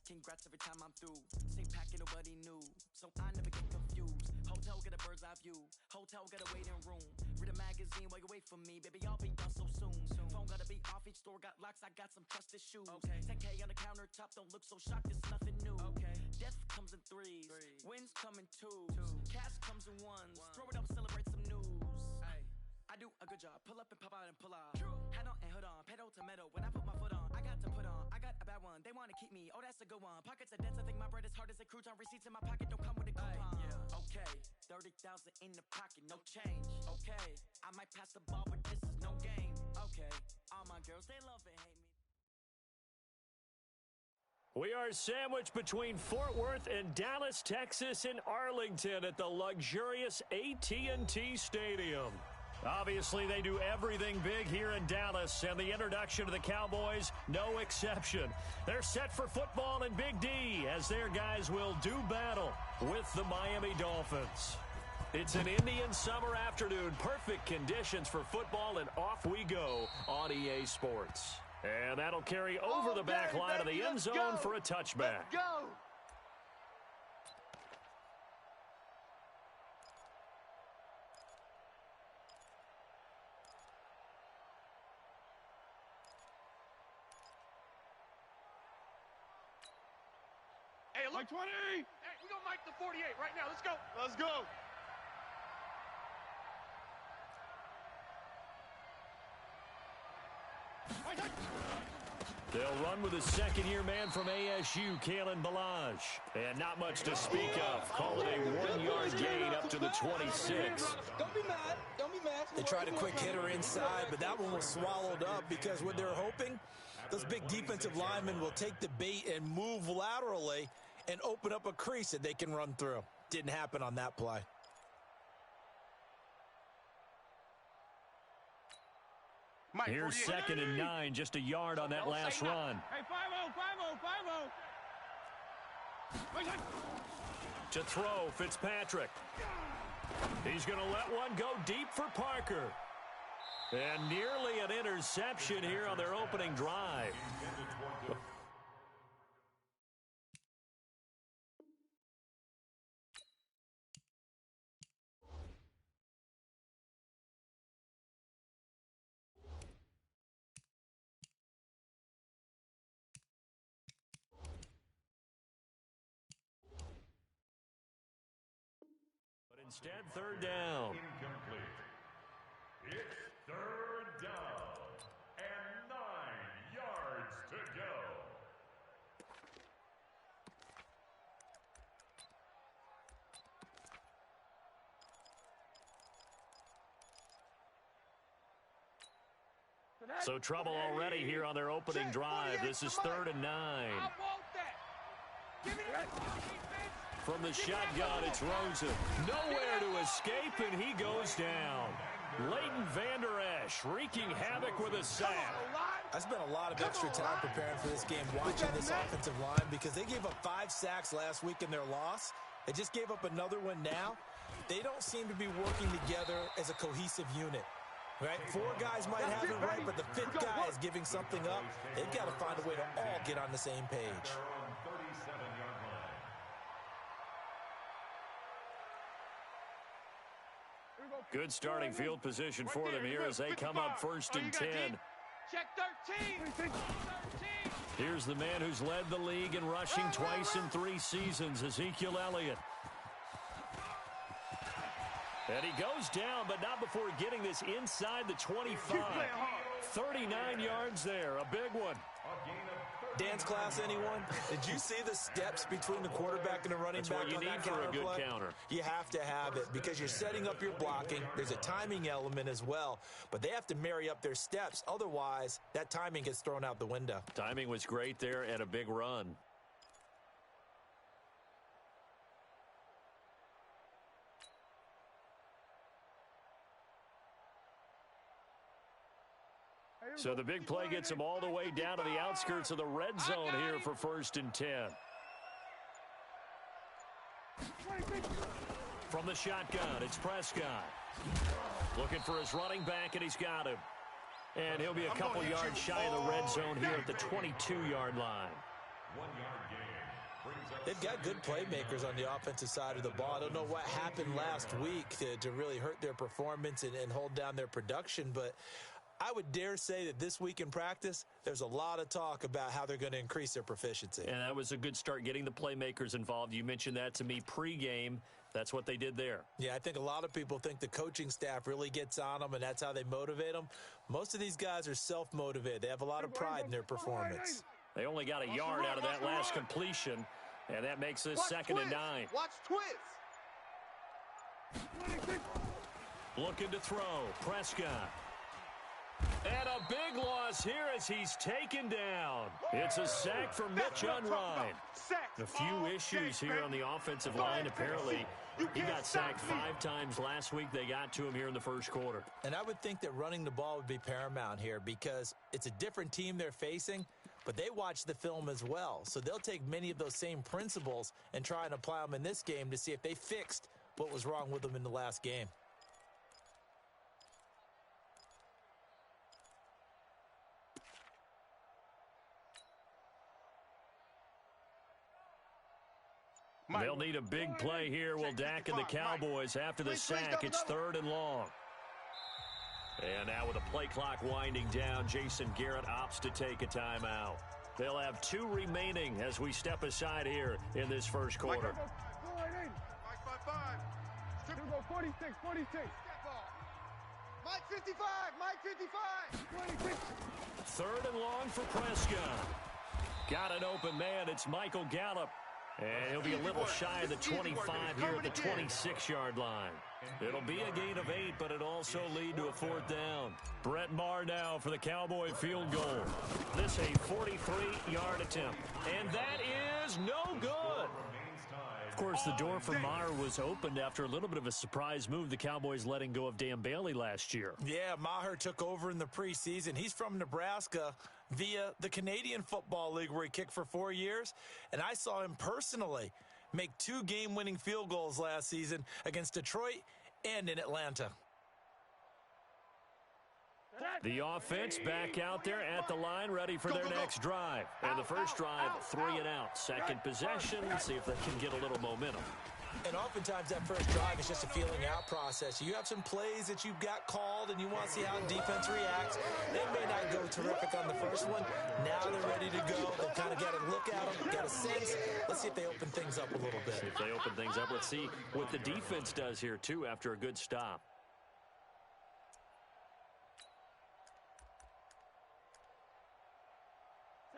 Congrats every time I'm through. Same packet, nobody knew, so I never get confused. Hotel got a bird's eye view. Hotel got a waiting room. Read a magazine while you wait for me, baby. I'll be done so soon. Phone gotta be off. Each store got locks. I got some trusted shoes. Okay. 10K on the countertop. Don't look so shocked. It's nothing new. Okay. Death comes in threes. Wins come in twos. Cash comes in ones. Throw it up, celebrate some news. Ay. I do a good job. Pull up and pop out and pull off. Hat on and hood on. Pedal to metal. When I put my foot on, I got to put on. I got a bad one. They want to keep me. Oh, that's a good one. Pockets are dense. I think my bread is hard as a crouton. Receipts in my pocket don't come with a coupon. Yeah. Okay. 30,000 in the pocket. No change. Okay. I might pass the ball, but this is no game. Okay. All my girls, they love and hate me. We are sandwiched between Fort Worth and Dallas, Texas, and Arlington at the luxurious AT&T Stadium. Obviously, they do everything big here in Dallas, and the introduction to the Cowboys, no exception. They're set for football in Big D as their guys will do battle with the Miami Dolphins. It's an Indian summer afternoon, perfect conditions for football, and off we go on EA Sports. And that'll carry over the back line of the end zone for a touchback. Let's go! Hey, look. 20! Hey, we're going to mic the 48 right now. Let's go. Let's go. They'll run with a second-year man from ASU, Kalen Balaj. And not much to speak of. Call it a one-yard gain up to the 26. Don't be mad. Don't be mad. They tried a quick hitter inside, but that one was swallowed up because what they're hoping, those big defensive linemen will take the bait and move laterally and open up a crease that they can run through. Didn't happen on that play. Here's 2nd and 9, just a yard on that last run. Hey, 5-0, 5-0, 5-0. To throw, Fitzpatrick. He's going to let one go deep for Parker. And nearly an interception here on their opening drive. Instead, 3rd down. Incomplete. It's 3rd down and 9 yards to go. So trouble already here on their opening drive. This is 3rd and 9. I want that. Give me that. From the shotgun, it's Rosen. Nowhere to escape, and he goes down. Leighton Vander Esch wreaking havoc with a sack. I spent a lot of extra time preparing for this game, watching this offensive line, because they gave up 5 sacks last week in their loss. They just gave up another one now. They don't seem to be working together as a cohesive unit. Right? 4 guys might have it right, but the 5th guy is giving something up. They've got to find a way to all get on the same page. Good starting field position for them here as they come up 1st and 10. Check 13. Here's the man who's led the league in rushing twice in 3 seasons, Ezekiel Elliott. And he goes down, but not before getting this inside the 25. 39 yards there, a big one. Dance class, anyone? Did you see the steps between the quarterback and the running back on that counter play? That's what you need for a good counter. You have to have it because you're setting up your blocking. There's a timing element as well, but they have to marry up their steps. Otherwise, that timing gets thrown out the window. Timing was great there and a big run. So the big play gets them all the way down to the outskirts of the red zone here for 1st and 10. From the shotgun, it's Prescott. Looking for his running back, and he's got him. And he'll be a couple yards shy of the red zone here at the 22-yard line. 1-yard gain. Brings up They've got good playmakers on the offensive side of the ball. I don't know what happened last week to really hurt their performance and hold down their production, but I would dare say that this week in practice, there's a lot of talk about how they're going to increase their proficiency. And that was a good start, getting the playmakers involved. You mentioned that to me pregame. That's what they did there. Yeah, I think a lot of people think the coaching staff really gets on them, and that's how they motivate them. Most of these guys are self-motivated. They have a lot of pride in their performance. They only got a yard out of that last completion, and that makes this second and 9. Watch twist. Looking to throw. Prescott. And a big loss here as he's taken down. It's a sack for Mitch Unrein. A few issues here on the offensive line. Apparently, he got sacked 5 times last week. They got to him here in the first quarter. And I would think that running the ball would be paramount here because it's a different team they're facing, but they watch the film as well. So they'll take many of those same principles and try and apply them in this game to see if they fixed what was wrong with them in the last game. They'll need a big play here. Will Dak and the Cowboys after the sack. It's 3rd and long. And now with the play clock winding down, Jason Garrett opts to take a timeout. They'll have 2 remaining as we step aside here in this first quarter. 46. Mike 55. Mike 55. 3rd and long for Prescott. Got an open man. It's Michael Gallup. And he'll be a little shy of the 25 here at the 26-yard line. It'll be a gain of 8, but it'll also lead to a 4th down. Brett Maher now for the Cowboy field goal. This a 43-yard attempt. And that is no good. Of course, the door for Maher was opened after a little bit of a surprise move. The Cowboys letting go of Dan Bailey last year. Yeah, Maher took over in the preseason. He's from Nebraska via the Canadian Football League where he kicked for 4 years. And I saw him personally make 2 game-winning field goals last season against Detroit and in Atlanta. The offense back out there at the line, ready for their next drive. And the first drive, 3 and out. Second possession, see if they can get a little momentum. And oftentimes that first drive is just a feeling out process. You have some plays that you've got called and you want to see how the defense reacts. They may not go terrific on the first one. Now they're ready to go. They've kind of got a look at them, got a sense. Let's see if they open things up a little bit. See if they open things up. Let's see what the defense does here, too, after a good stop.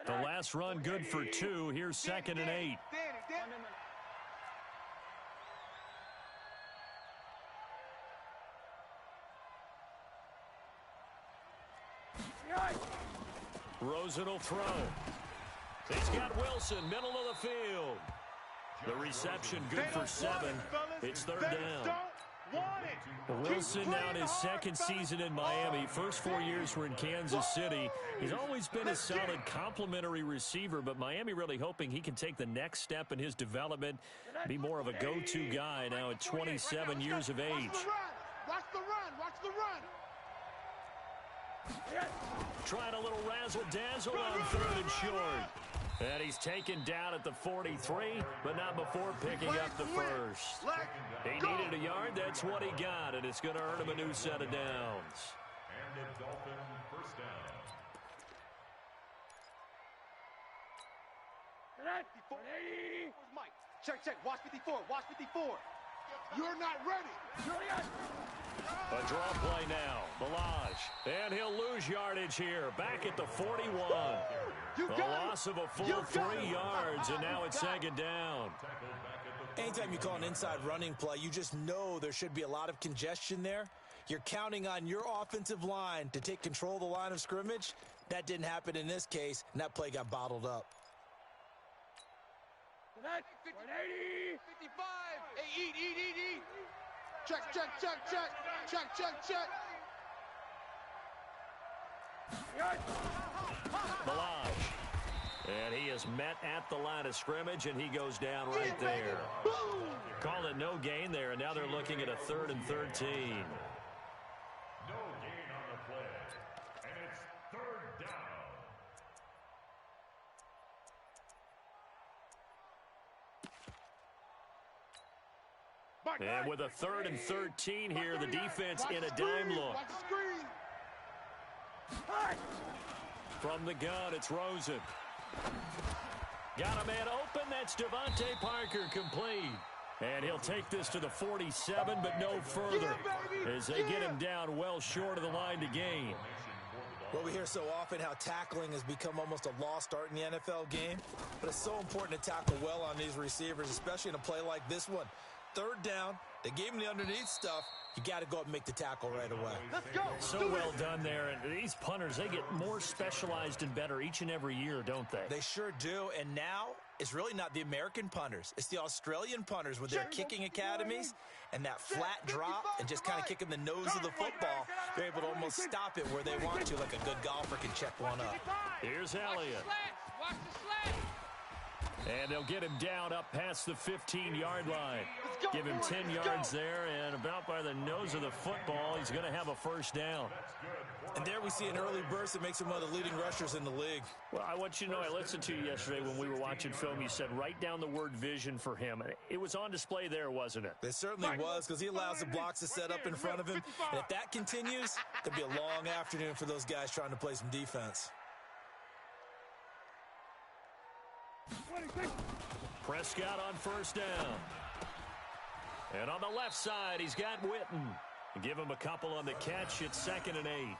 The last run good for 2. Here's 2nd and 8. Rosen will throw. He's got Wilson, middle of the field. The reception good for 7. It's 3rd down. Wilson now in his 2nd season in Miami. First 4 years were in Kansas City. He's always been a solid complementary receiver, but Miami really hoping he can take the next step in his development, be more of a go-to guy now at 27 years of age. Watch the run. Trying a little razzle-dazzle on 3rd and short. And he's taken down at the 43, but not before picking up the first. He needed a yard. That's what he got, and it's going to earn him a new set of downs. And the Dolphin first down. Mike, check. Watch 54. You're not ready. A draw play now. Balaj. And he'll lose yardage here. Back at the 41. The loss of a full 3 yards, and now it's 2nd down. Anytime you call an inside running play, you just know there should be a lot of congestion there. You're counting on your offensive line to take control of the line of scrimmage. That didn't happen in this case, and that play got bottled up. 180. 55. Hey, eat. Check. Balaj. And he is met at the line of scrimmage, and he goes down right there. Call it no gain there, and now they're looking at a 3rd and 13. No gain on the play. And it's 3rd down. And with a 3rd and 13 here, the defense in a dime look. From the gun, it's Rosen. Got a man open. That's Devontae Parker complete. And he'll take this to the 47, but no further, as they get him down well short of the line to gain. Well, we hear so often how tackling has become almost a lost art in the NFL game, but it's so important to tackle well on these receivers, especially in a play like this one. 3rd down, they gave him the underneath stuff. You got to go up and make the tackle right away. Let's go. So well done there. And these punters, they get more specialized and better each and every year, don't they? They sure do. And now it's really not the American punters. It's the Australian punters with their kicking academies and that flat drop and just kind of kicking the nose of the football. They're able to almost stop it where they want to, like a good golfer can check one up. Here's Elliott. Watch the slats. And they'll get him down up past the 15-yard line. Give him 10 yards there, and about by the nose of the football, he's going to have a first down. And there we see an early burst that makes him one of the leading rushers in the league. Well, I want you to know, I listened to you yesterday when we were watching film. You said write down the word vision for him. It was on display there, wasn't it? It certainly was, because he allows the blocks to set up in front of him. And if that continues, it'll be a long afternoon for those guys trying to play some defense. Prescott on first down. And on the left side, he's got Witten. Give him a couple on the catch. It's 2nd and 8.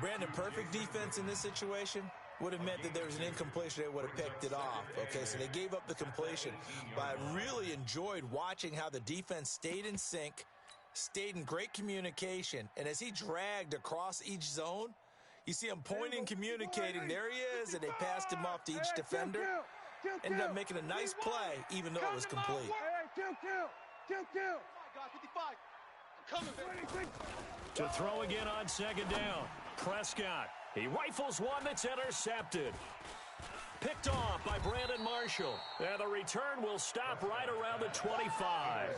Brandon, perfect defense in this situation would have meant that there was an incompletion. They would have picked it off. Okay, so they gave up the completion. But I really enjoyed watching how the defense stayed in sync, stayed in great communication. And as he dragged across each zone, you see him pointing, communicating. There he is, and they passed him off to each defender. Ended up making a nice play, even though it was complete. To throw again on 2nd down. Prescott. He rifles one that's intercepted. Picked off by Brandon Marshall. And the return will stop right around the 25.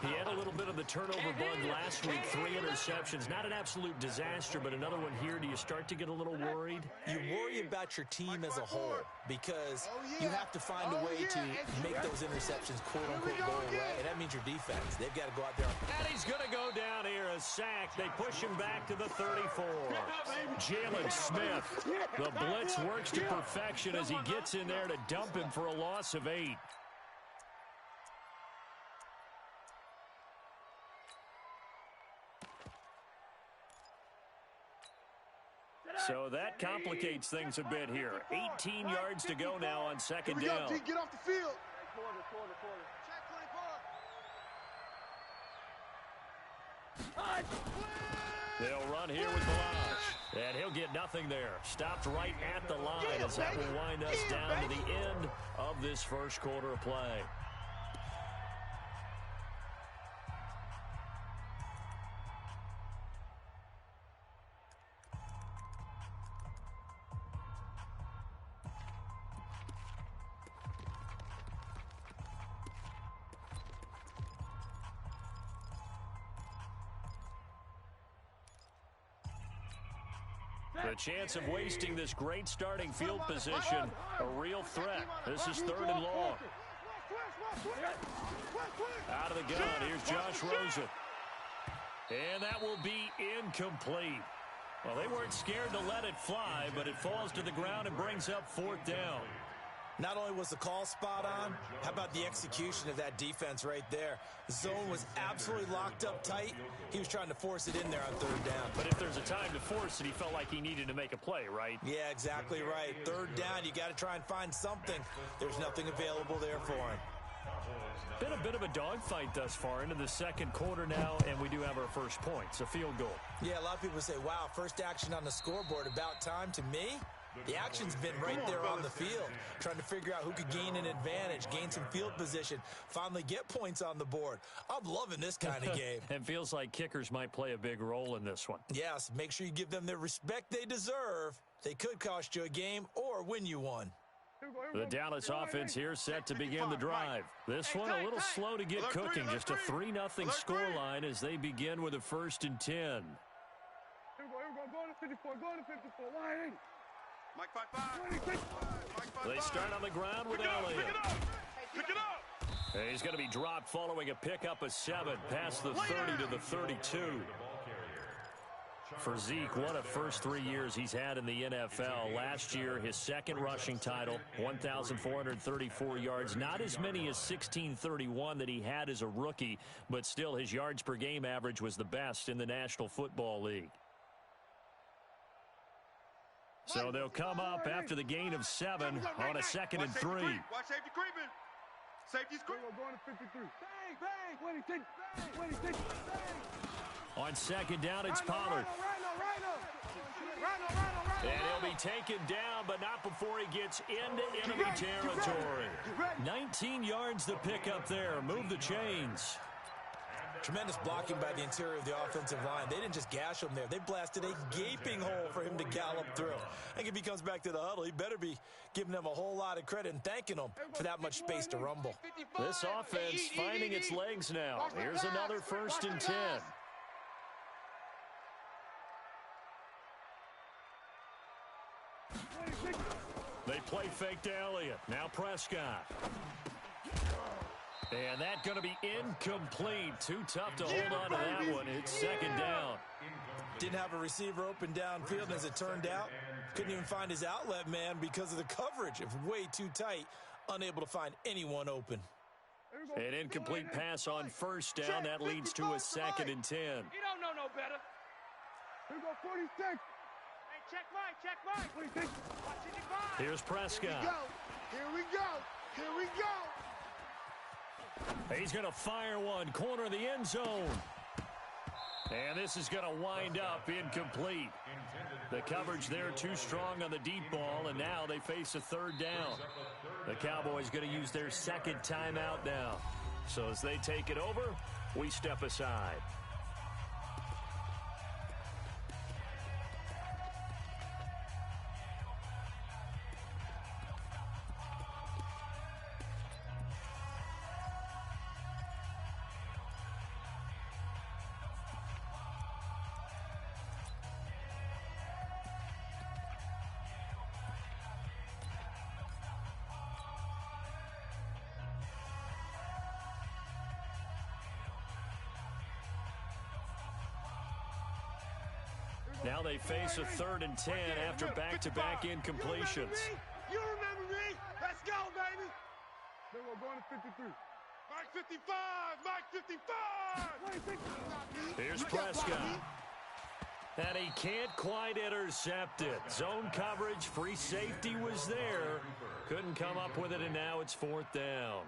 He had a little bit of the turnover bug last week. 3 interceptions. Not an absolute disaster, but another one here. Do you start to get a little worried? You worry about your team as a whole because you have to find a way to make those interceptions quote-unquote go away, and that means your defense. They've got to go out there. And he's going to go down here, a sack. They push him back to the 34. Jalen Smith. The blitz works to perfection as he gets in there to dump him for a loss of 8. So that complicates things a bit here. 18 yards to go now on 2nd down. Get off the field. They'll run here with Blanche. And he'll get nothing there. Stopped right at the line as that will wind us down to the end of this first quarter of play. The chance of wasting this great starting field position, a real threat. This is 3rd and long. Out of the gun, here's Josh Rosen. And that will be incomplete. Well, they weren't scared to let it fly, but it falls to the ground and brings up 4th down. Not only was the call spot on, how about the execution of that defense right there? The zone was absolutely locked up tight. He was trying to force it in there on 3rd down. But if there's a time to force it, he felt like he needed to make a play, right? Yeah, exactly right. 3rd down, you got to try and find something. There's nothing available there for him. Been a bit of a dogfight thus far into the 2nd quarter now, and we do have our first points, a field goal. Yeah, a lot of people say, wow, first action on the scoreboard, about time. To me, the action's been right there on the field, trying to figure out who could gain an advantage, gain some field position, finally get points on the board. I'm loving this kind of game. It feels like kickers might play a big role in this one. Yes, make sure you give them the respect they deserve. They could cost you a game or win you one. The Dallas offense here set to begin the drive. This one a little slow to get cooking, just a 3-0 scoreline as they begin with a 1st and 10. Here we go. Go to 54. Go to 54. Wide. They start on the ground with Elliott. Pick it up. He's going to be dropped following a pickup of 7 past the 30 to the 32. For Zeke, what a first 3 years he's had in the NFL. Last year, his second rushing title, 1,434 yards. Not as many as 1,631 that he had as a rookie, but still his yards per game average was the best in the National Football League. So they'll come up after the gain of 7 on a 2nd and 3. Watch safety creeping. Safety's creeping. We're going to 53. Bang, bang. On 2nd down, it's Pollard. And he'll be taken down, but not before he gets into enemy territory. 19 yards to pick up there. Move the chains. Tremendous blocking by the interior of the offensive line. They didn't just gash him there. They blasted a gaping hole for him to gallop through. I think if he comes back to the huddle, he better be giving them a whole lot of credit and thanking them for that much space to rumble. This offense finding its legs now. Here's another 1st and 10. They play fake to Elliott. Now Prescott. And that's going to be incomplete. Too tough to hold on to that one. It's 2nd down. Didn't have a receiver open downfield, and as it turned out, couldn't even find his outlet man because of the coverage. It was way too tight, unable to find anyone open. An incomplete pass on 1st down. That leads to a 2nd and 10. You don't know no better. Here we go, 46. Hey, check Mike. 46. Here's Prescott. Here we go. He's going to fire one. Corner of the end zone. And this is going to wind up incomplete. The coverage there too strong on the deep ball, and now they face a 3rd down. The Cowboys going to use their 2nd timeout now. So as they take it over, we step aside. Now they face a 3rd and 10 after back-to-back incompletions. You remember me? Let's go, baby. Then we're going to 53. Mike 55. Here's Prescott. And he can't quite intercept it. Zone coverage, free safety was there. Couldn't come up with it, and now it's 4th down.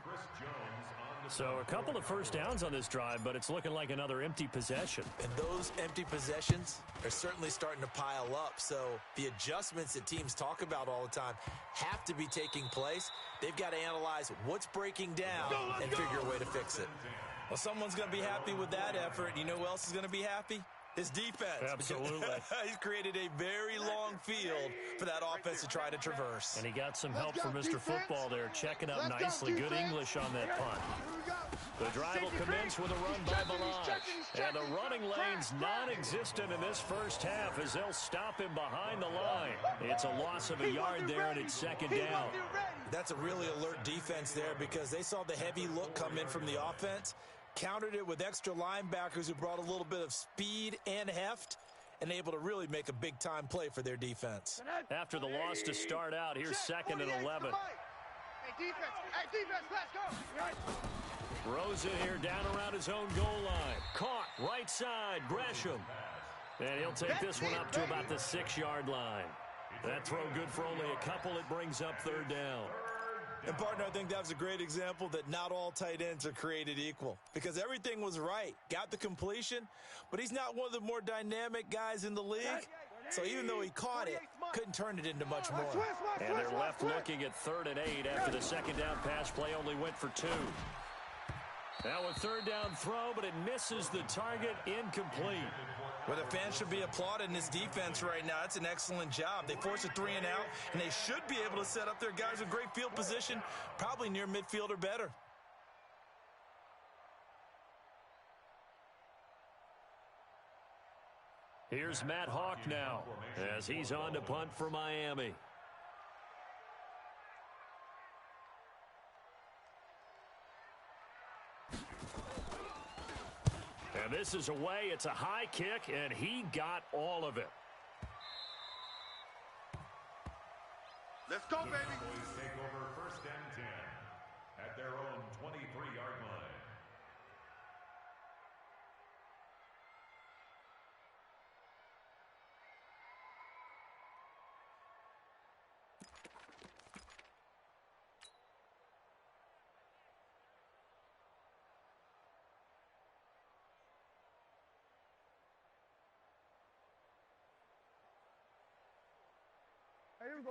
So a couple of 1st downs on this drive, but it's looking like another empty possession. And those empty possessions are certainly starting to pile up. So the adjustments that teams talk about all the time have to be taking place. They've got to analyze what's breaking down and figure a way to fix it. Well, someone's going to be happy with that effort. You know who else is going to be happy? His defense. Absolutely. He's created a very long field for that offense to try to traverse. And he got some help from Mr. Football there, checking up nicely. Good English on that punt. The drive will commence with a run by Balaj. And the running lane's non-existent in this first half as they'll stop him behind the line. It's a loss of a yard there, and it's 2nd down. That's a really alert defense there because they saw the heavy look come in from the offense, countered it with extra linebackers who brought a little bit of speed and heft, and able to really make a big-time play for their defense. After the loss to start out, here's 2nd and 11. Hey, defense, let's go. Rosen here down around his own goal line. Caught, right side, Gresham. And he'll take this one up to about the 6-yard line. That throw good for only a couple. It brings up 3rd down. And, partner, I think that was a great example that not all tight ends are created equal because everything was right. Got the completion, but he's not one of the more dynamic guys in the league. So even though he caught it, couldn't turn it into much more. And they're left looking at 3rd and 8 after the 2nd down pass play only went for 2. Now a 3rd down throw, but it misses the target, incomplete. Well, the fans should be applauding this defense right now. It's an excellent job. They force a 3 and out, and they should be able to set up their guys with great field position, probably near midfield or better. Here's Matt Hawk now as he's on to punt for Miami. And this is away. It's a high kick, and he got all of it. Let's go, baby. Cowboys take over 1st and 10 at their own 23-yard line.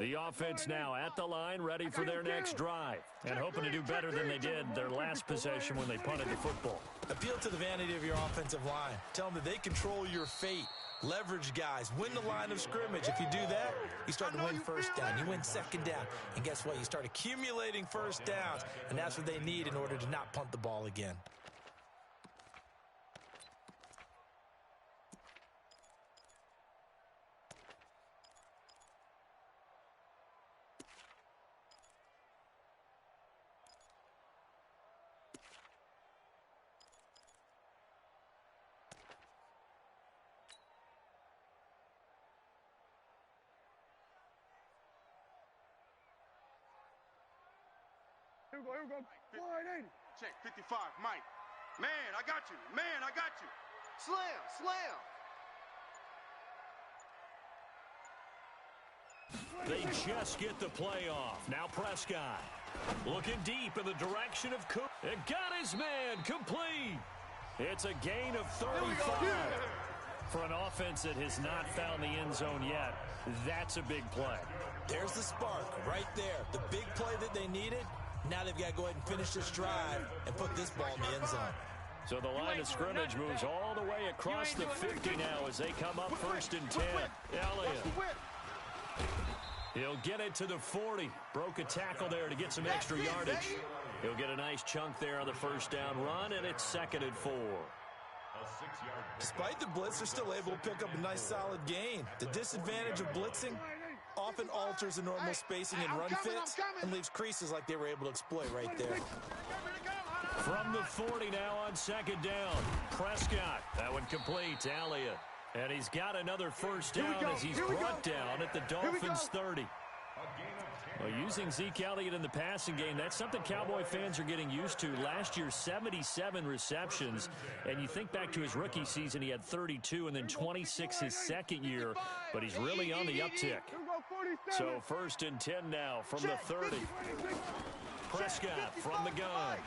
The offense now at the line, ready for their next drive, and hoping to do better than they did their last possession when they punted the football. Appeal to the vanity of your offensive line. Tell them that they control your fate. Leverage guys. Win the line of scrimmage. If you do that, you start to win first down. You win 2nd down. And guess what? You start accumulating first downs, and that's what they need in order to not punt the ball again. Here we go. 480. Check, 55, Mike. Man, I got you. Man, I got you. Slam. They just get the play off. Now Prescott looking deep in the direction of Cook. It got his man complete. It's a gain of 35. For an offense that has not found the end zone yet, that's a big play. There's the spark right there. The big play that they needed. Now they've got to go ahead and finish this drive and put this ball in the end zone. So the line of scrimmage moves all the way across the 50 now as they come up 1st and 10. Elliott. He'll get it to the 40. Broke a tackle there to get some extra yardage. He'll get a nice chunk there on the 1st down run, and it's 2nd and 4. Despite the blitz, they're still able to pick up a nice solid gain. The disadvantage of blitzing often alters the normal spacing and run fits and leaves creases like they were able to exploit right there. From the 40 now on 2nd down. Prescott. That one complete to Elliott. And he's got another 1st down as he's brought down at the Dolphins 30. Well, using Zeke Elliott in the passing game, that's something Cowboy fans are getting used to. Last year, 77 receptions. And you think back to his rookie season, he had 32 and then 26 his 2nd year. But he's really on the uptick. So 1st and 10 now from the 30. Prescott from the gun.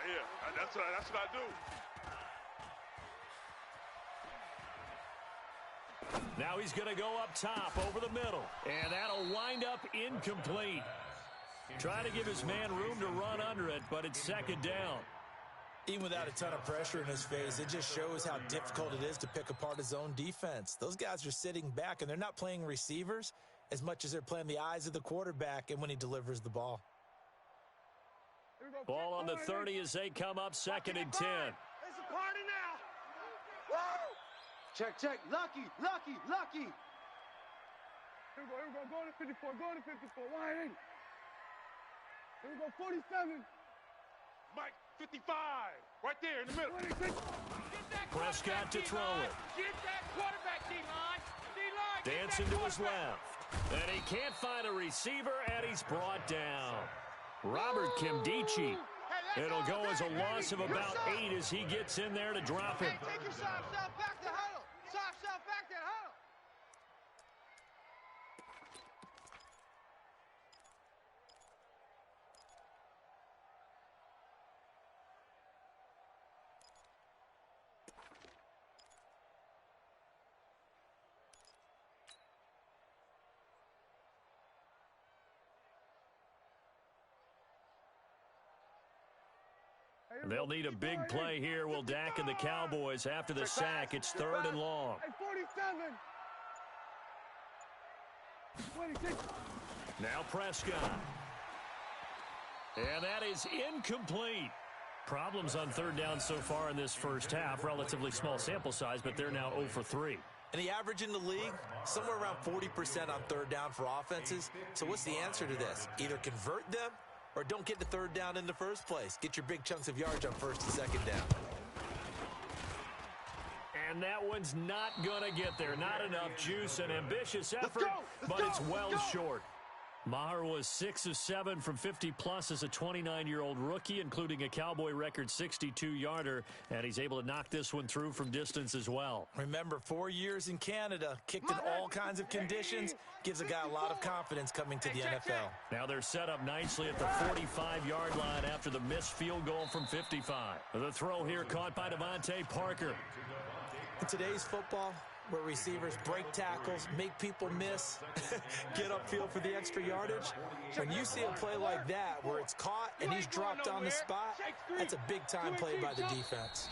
Yeah, that's what I do. Now he's going to go up top over the middle. And that'll wind up incomplete. Trying to give his man room to run under it, but it's 2nd down. Even without a ton of pressure in his face, it just shows how difficult it is to pick apart his own defense. Those guys are sitting back, and they're not playing receivers as much as they're playing the eyes of the quarterback and when he delivers the ball. Ball on the 30 as they come up 2nd and 10. It's a party now. Woo! Check. Lucky. Here we go. Go to 54. 180. Here we go. 47. Mike, 55. Right there in the middle. 26. Prescott to throw it. Get that quarterback, D-line. Dancing to his left. And he can't find a receiver, and he's brought down. Robert Kimdichie. It'll go as a loss of about 8 as he gets in there to drop him. Take your soft self back to huddle. Soft self back to huddle. They'll need a big play here. Will Dak and the Cowboys after the sack. It's 3rd and long. 47. 26. Now Prescott. And that is incomplete. Problems on 3rd down so far in this first half. Relatively small sample size, but they're now 0 for 3. And the average in the league, somewhere around 40% on 3rd down for offenses. So what's the answer to this? Either convert them or don't get the 3rd down in the first place. Get your big chunks of yards on 1st and 2nd down. And that one's not going to get there. Not enough juice. An ambitious effort, but it's well short. Maher was 6 of 7 from 50-plus as a 29-year-old rookie, including a Cowboy record 62-yarder, and he's able to knock this one through from distance as well. Remember, 4 years in Canada, kicked in all kinds of conditions, gives a guy a lot of confidence coming to the NFL. Now they're set up nicely at the 45-yard line after the missed field goal from 55. The throw here caught by Devontae Parker. In today's football, where receivers break tackles, make people miss, get upfield for the extra yardage. When you see a play like that where it's caught and he's dropped on the spot, that's a big-time play by the defense.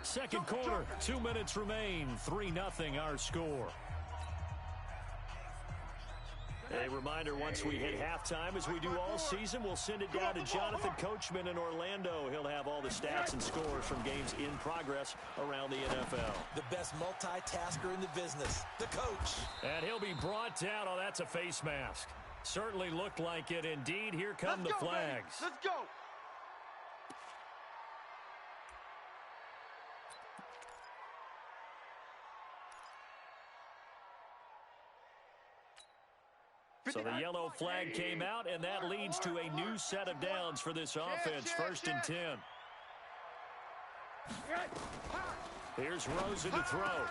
Second quarter, 2 minutes remain, 3-0 our score. A reminder, once we hit halftime, as we do all season, we'll send it down to Jonathan Coachman in Orlando. He'll have all the stats and scores from games in progress around the NFL. The best multitasker in the business, the coach. And he'll be brought down. Oh, that's a face mask. Certainly looked like it. Indeed, here come the flags. Let's go. So the yellow flag came out, and that leads to a new set of downs for this offense. 1st and 10. Here's Rosen to throw.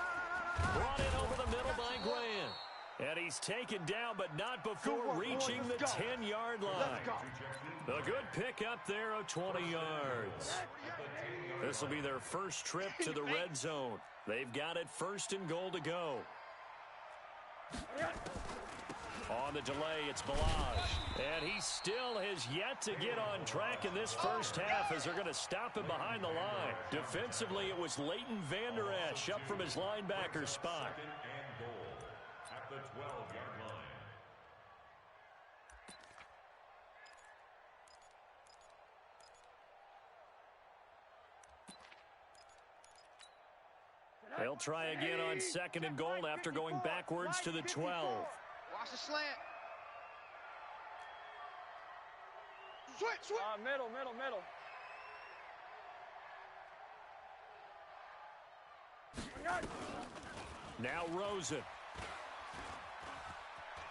Brought in over the middle by Grant. And he's taken down, but not before reaching the 10-yard line. A good pickup there of 20 yards. This will be their first trip to the red zone. They've got it 1st and goal to go. On the delay, it's Balaj. And he still has yet to get on track in this first half as they're going to stop him behind the line. Defensively, it was Leighton Vander Esch up from his linebacker spot. Second and goal at the 12-yard line. They'll try again on 2nd and goal after going backwards to the 12. Watch the slant. Switch. Middle. Now Rosen.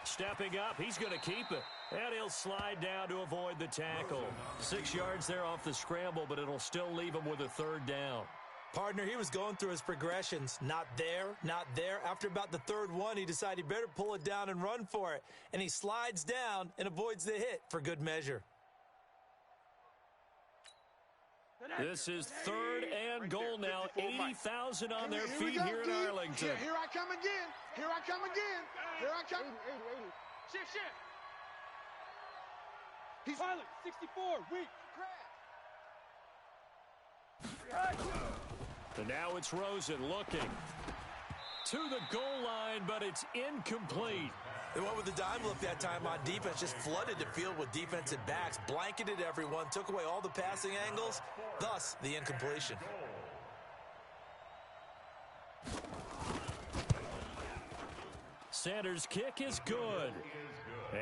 Stepping up, he's going to keep it. And he'll slide down to avoid the tackle. 6 yards there off the scramble, but it'll still leave him with a 3rd down. Partner, he was going through his progressions. Not there, not there. After about the 3rd one, he decided he better pull it down and run for it. And he slides down and avoids the hit for good measure. This is 3rd and goal now. 80,000 on their feet here in Arlington. Here I come again. Here I come. 80. Shift. He's violent. 64. Weak. And now it's Rosen looking to the goal line, but it's incomplete. They went with the dime look that time on defense, just flooded the field with defensive backs, blanketed everyone, took away all the passing angles, thus the incompletion. Sanders' kick is good.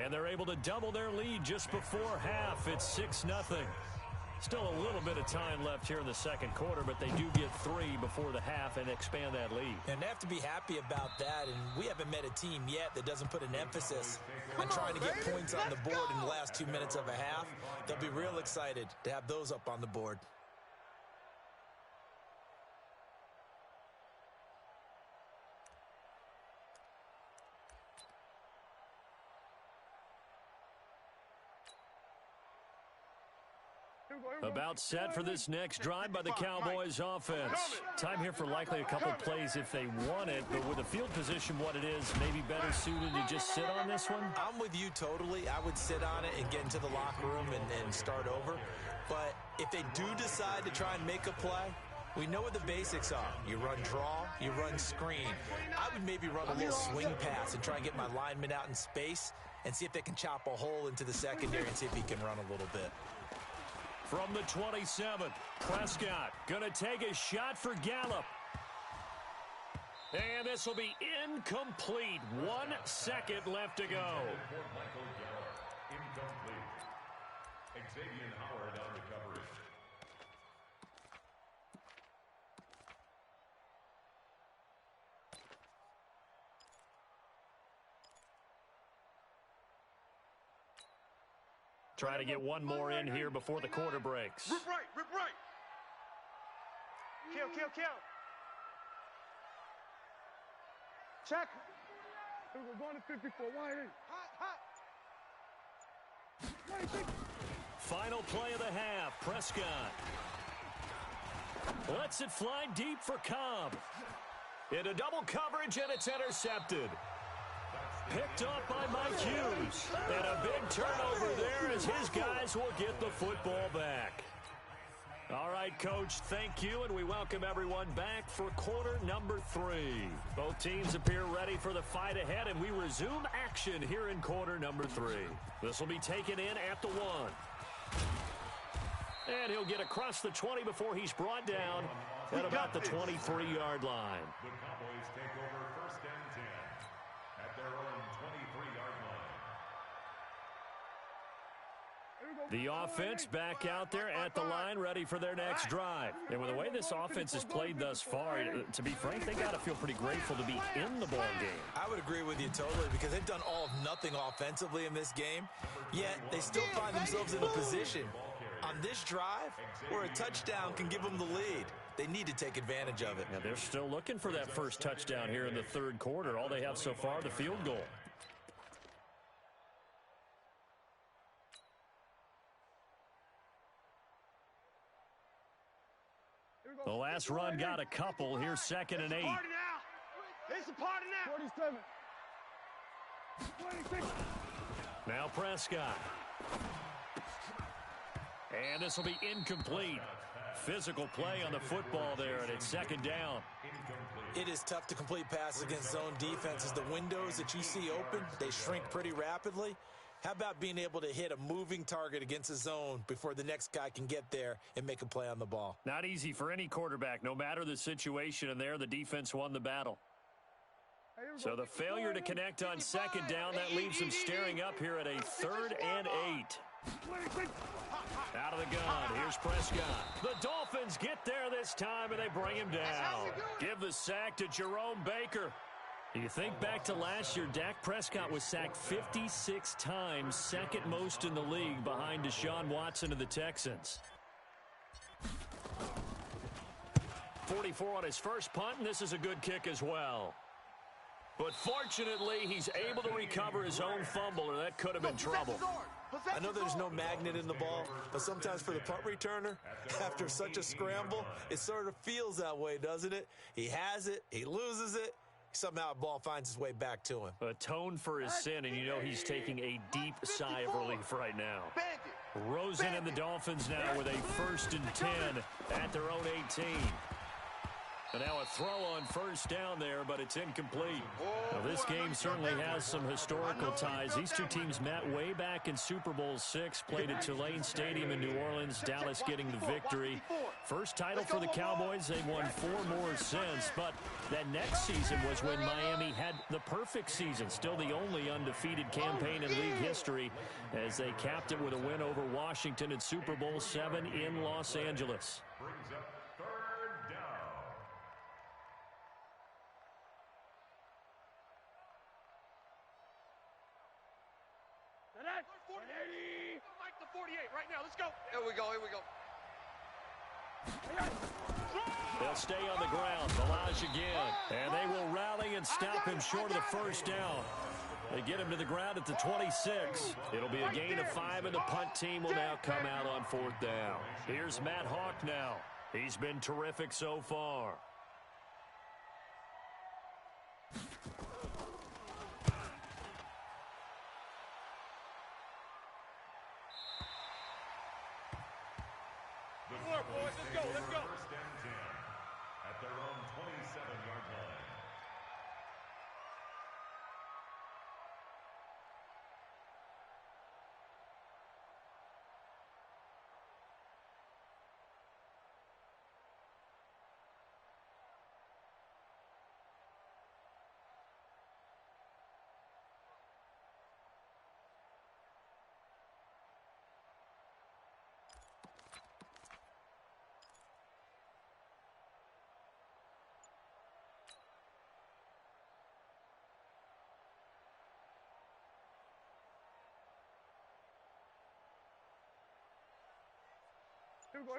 And they're able to double their lead just before half. It's 6-0. Still a little bit of time left here in the second quarter, but they do get 3 before the half and expand that lead. And they have to be happy about that, and we haven't met a team yet that doesn't put an emphasis on trying to get points on the board in the last 2 minutes of a half. They'll be real excited to have those up on the board. About set for this next drive by the Cowboys offense. Time here for likely a couple plays if they want it, but with the field position what it is, maybe better suited to just sit on this one? I'm with you totally. I would sit on it and get into the locker room and start over. But if they do decide to try and make a play, we know what the basics are. You run draw, you run screen. I would maybe run a little swing pass and try and get my lineman out in space and see if they can chop a hole into the secondary and see if he can run a little bit. From the 27, Prescott going to take a shot for Gallup. And this will be incomplete. 1 second left to go. Incomplete. Xavier Howard on the coverage. 1 Try to get one more in here before the quarter breaks. Rip right, rip right. Kill, kill, kill. Check. We're going to 54. Wide 8. Hot. Final play of the half. Prescott lets it fly deep for Cobb. Into double coverage, and it's intercepted. Picked up by Mike Hughes. And a big turnover there as his guys will get the football back. All right, Coach, thank you, and we welcome everyone back for quarter number 3. Both teams appear ready for the fight ahead, and we resume action here in quarter number 3. This will be taken in at the 1. And he'll get across the 20 before he's brought down at about the 23-yard line. The Cowboys take over first and 10 at their own 23-yard line. The offense back out there at the line, ready for their next drive. And with the way this offense has played thus far, to be frank, they got to feel pretty grateful to be in the ball game. I would agree with you totally because they've done all of nothing offensively in this game, yet they still find themselves in a position on this drive where a touchdown can give them the lead. They need to take advantage of it. Yeah, they're still looking for that first touchdown here in the third quarter. All they have so far, the field goal. The last run got a couple. Here's 2nd and 8. Party now. It's a party now. 47. 26. Now Prescott. And this will be incomplete. Physical play on the football there, and it's 2nd down. It is tough to complete passes against zone defenses. The windows that you see open, they shrink pretty rapidly. How about being able to hit a moving target against a zone before the next guy can get there and make a play on the ball? Not easy for any quarterback, no matter the situation, and there the defense won the battle. So the failure to connect on 2nd down, that leaves them staring up here at a 3rd and 8. Out of the gun, here's Prescott. The Dolphins get there this time, and they bring him down. Give the sack to Jerome Baker. You think back to last year, Dak Prescott was sacked 56 times, 2nd most in the league behind Deshaun Watson of the Texans. 44 on his first punt, and this is a good kick as well. But fortunately, he's able to recover his own fumble, or that could have been trouble. I know there's no magnet in the ball, but sometimes for the punt returner, after such a scramble, it sort of feels that way, doesn't it? He has it, he loses it, somehow the ball finds its way back to him. Atoned for his sin, and you know he's taking a deep sigh of relief right now. Rosen and the Dolphins now with a 1st and 10 at their own 18. And now a throw on 1st down there, but it's incomplete. Now, this game certainly has some historical ties. These two teams met way back in Super Bowl VI, played at Tulane Stadium in New Orleans, Dallas getting the victory. First title for the Cowboys. They've won 4 more since, but that next season was when Miami had the perfect season, still the only undefeated campaign in league history, as they capped it with a win over Washington in Super Bowl VII in Los Angeles. Brings up 3rd down. Mike the 48 right now. Let's go. Here we go, here we go. They'll stay on the ground. Balaj again. And they will rally and stop him short of the 1st down. They get him to the ground at the 26. It'll be a gain of 5, and the punt team will now come out on 4th down. Here's Matt Hawk now. He's been terrific so far. Come on, boys. Let's go. Let's go. 1st and 10 at their own 27-yard line.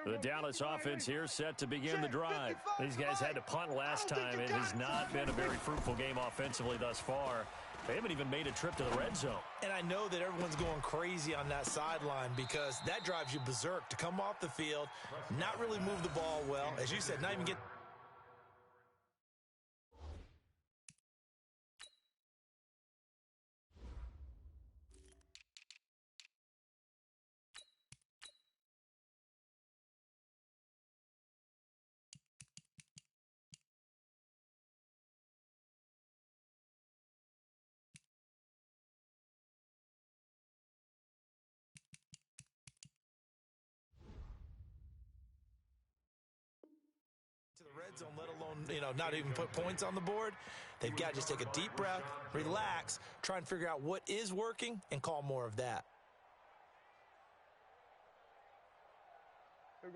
The Dallas offense here set to begin the drive. These guys had to punt last time. It has not been a very fruitful game offensively thus far. They haven't even made a trip to the red zone. And I know that everyone's going crazy on that sideline because that drives you berserk to come off the field, not really move the ball well. As you said, not even get... to the red zone, let alone, not even put points on the board. They've got to just take a deep breath, relax, try and figure out what is working, and call more of that.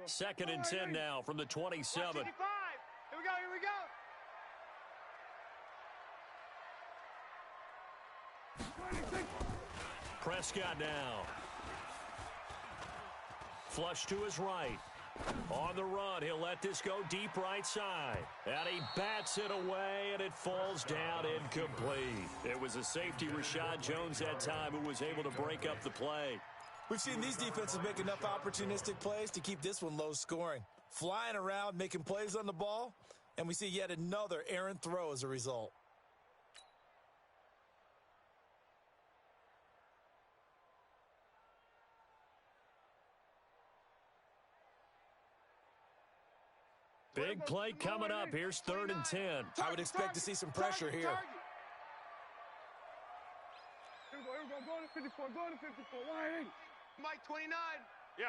2nd and 10 now from the 27. Here we go, here we go. Prescott now. Flush to his right. On the run, he'll let this go deep right side. And he bats it away, and it falls down incomplete. It was a safety, Rashad Jones, that time, who was able to break up the play. We've seen these defenses make enough opportunistic plays to keep this one low scoring. Flying around, making plays on the ball, and we see yet another errant throw as a result. Big play coming up. Here's 3rd and 10. I would expect to see some pressure here. Here we go, go to 54, go to 54, wide 80. Mike, 29. Yeah.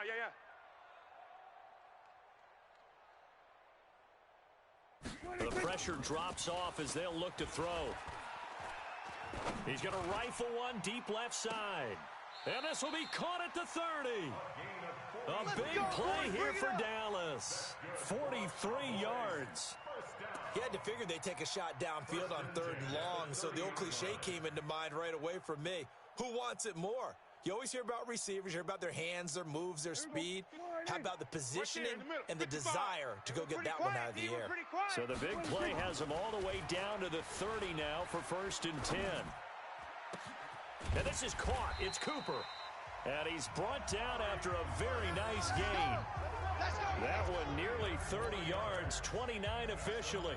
The pressure drops off as they'll look to throw. He's going to rifle one deep left side. And this will be caught at the 30. A big play here for Dallas. 43 yards. He had to figure they'd take a shot downfield on 3rd and long, so the old cliche came into mind right away for me. Who wants it more? You always hear about receivers, you hear about their hands, their moves, their speed. How about the positioning and the desire to go get that one out of the air? So the big play has him all the way down to the 30 now for 1st and 10. And this is caught. It's Cooper. And he's brought down after a very nice gain. That one nearly 30 yards, 29 officially.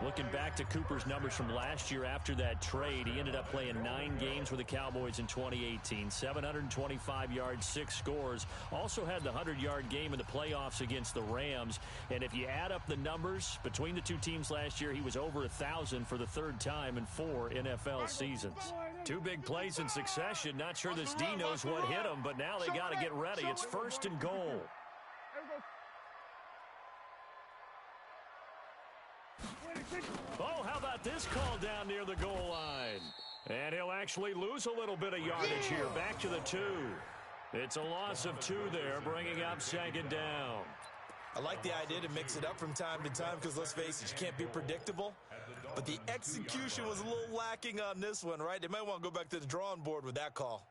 Looking back to Cooper's numbers from last year after that trade, he ended up playing 9 games with the Cowboys in 2018. 725 yards, 6 scores. Also had the 100-yard game in the playoffs against the Rams. And if you add up the numbers between the two teams last year, he was over 1,000 for the 3rd time in 4 NFL seasons. 2 big plays in succession. Not sure this D knows what hit him, but now they got to get ready. It's 1st and goal. Oh, how about this call down near the goal line? And he'll actually lose a little bit of yardage here. Back to the 2. It's a loss of 2 there, bringing up 2nd down. I like the idea to mix it up from time to time because, let's face it, you can't be predictable. But the execution was a little lacking on this one, right? They might want to go back to the drawing board with that call.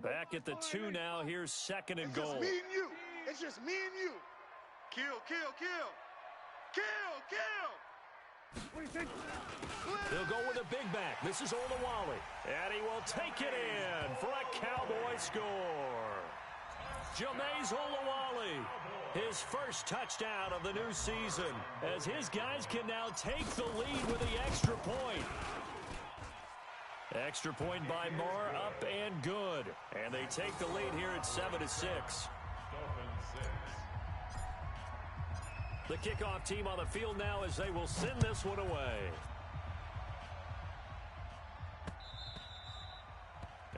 Back at the 2 now. Here's 2nd and goal. It's just me and you. It's just me and you. Kill, kill, kill. Kill, kill. They'll go with a big back. This is Olawale. And he will take it in for a Cowboy score. Jameis Olawale, his first touchdown of the new season, as his guys can now take the lead with the extra point. Extra point by Moore, up and good. And they take the lead here at 7-6. The kickoff team on the field now as they will send this one away.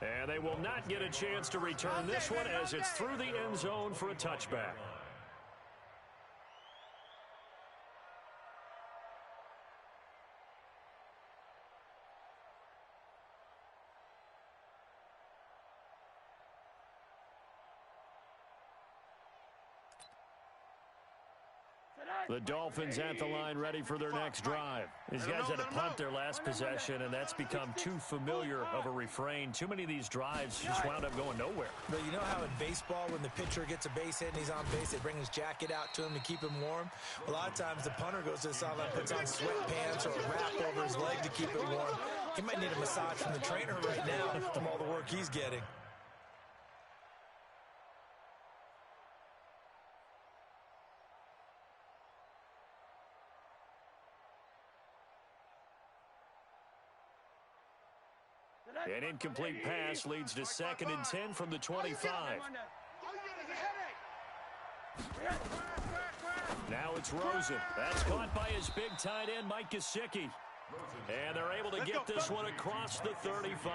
And they will not get a chance to return this one as it's through the end zone for a touchback. The Dolphins at the line ready for their next drive. These guys had to punt their last possession, and that's become too familiar of a refrain. Too many of these drives just wound up going nowhere. But you know how in baseball, when the pitcher gets a base hit and he's on base, they bring his jacket out to him to keep him warm? A lot of times the punter goes to the sideline, puts on sweatpants or a wrap over his leg to keep it warm. He might need a massage from the trainer right now from all the work he's getting. An incomplete pass leads to 2nd and 10 from the 25. Now it's Rosen. That's caught by his big tight end, Mike Gesicki. And they're able to get this one across the 35.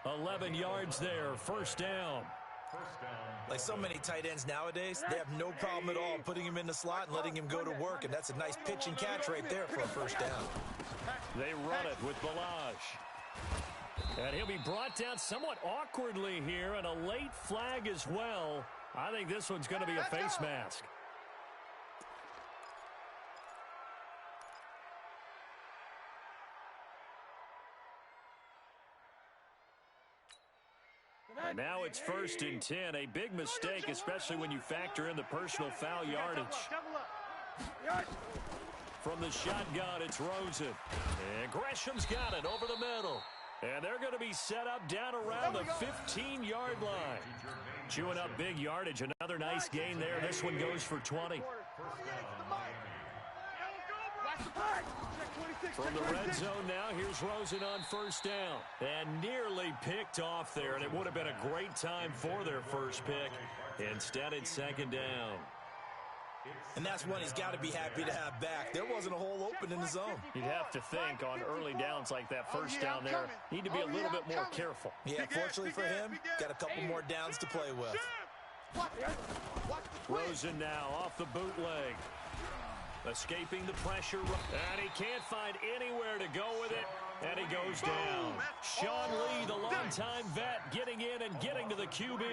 11 yards there, first down. Like so many tight ends nowadays, they have no problem at all putting him in the slot and letting him go to work. And that's a nice pitch and catch right there for a first down. They run it with Balaj. And he'll be brought down somewhat awkwardly here, and a late flag as well. I think this one's going to be a face mask. And now it's 1st and 10. A big mistake, especially when you factor in the personal foul yardage. From the shotgun, it's Rosen. And Gresham's got it over the middle. And they're going to be set up down around the 15-yard line. Chewing up big yardage. Another nice gain there. This one goes for 20. From the red zone now, here's Rosen on first down. And nearly picked off there. And it would have been a great time for their first pick. Instead, it's 2nd down. And that's one he's got to be happy to have back. There wasn't a hole open in the zone. You'd have to think on early downs like that first down there, need to be a little bit more careful. Yeah, fortunately for him, got a couple more downs to play with. Rosen now off the bootleg. Escaping the pressure. And he can't find anywhere to go with it. And he goes down. Sean Lee, the longtime vet, getting in and getting to the QB.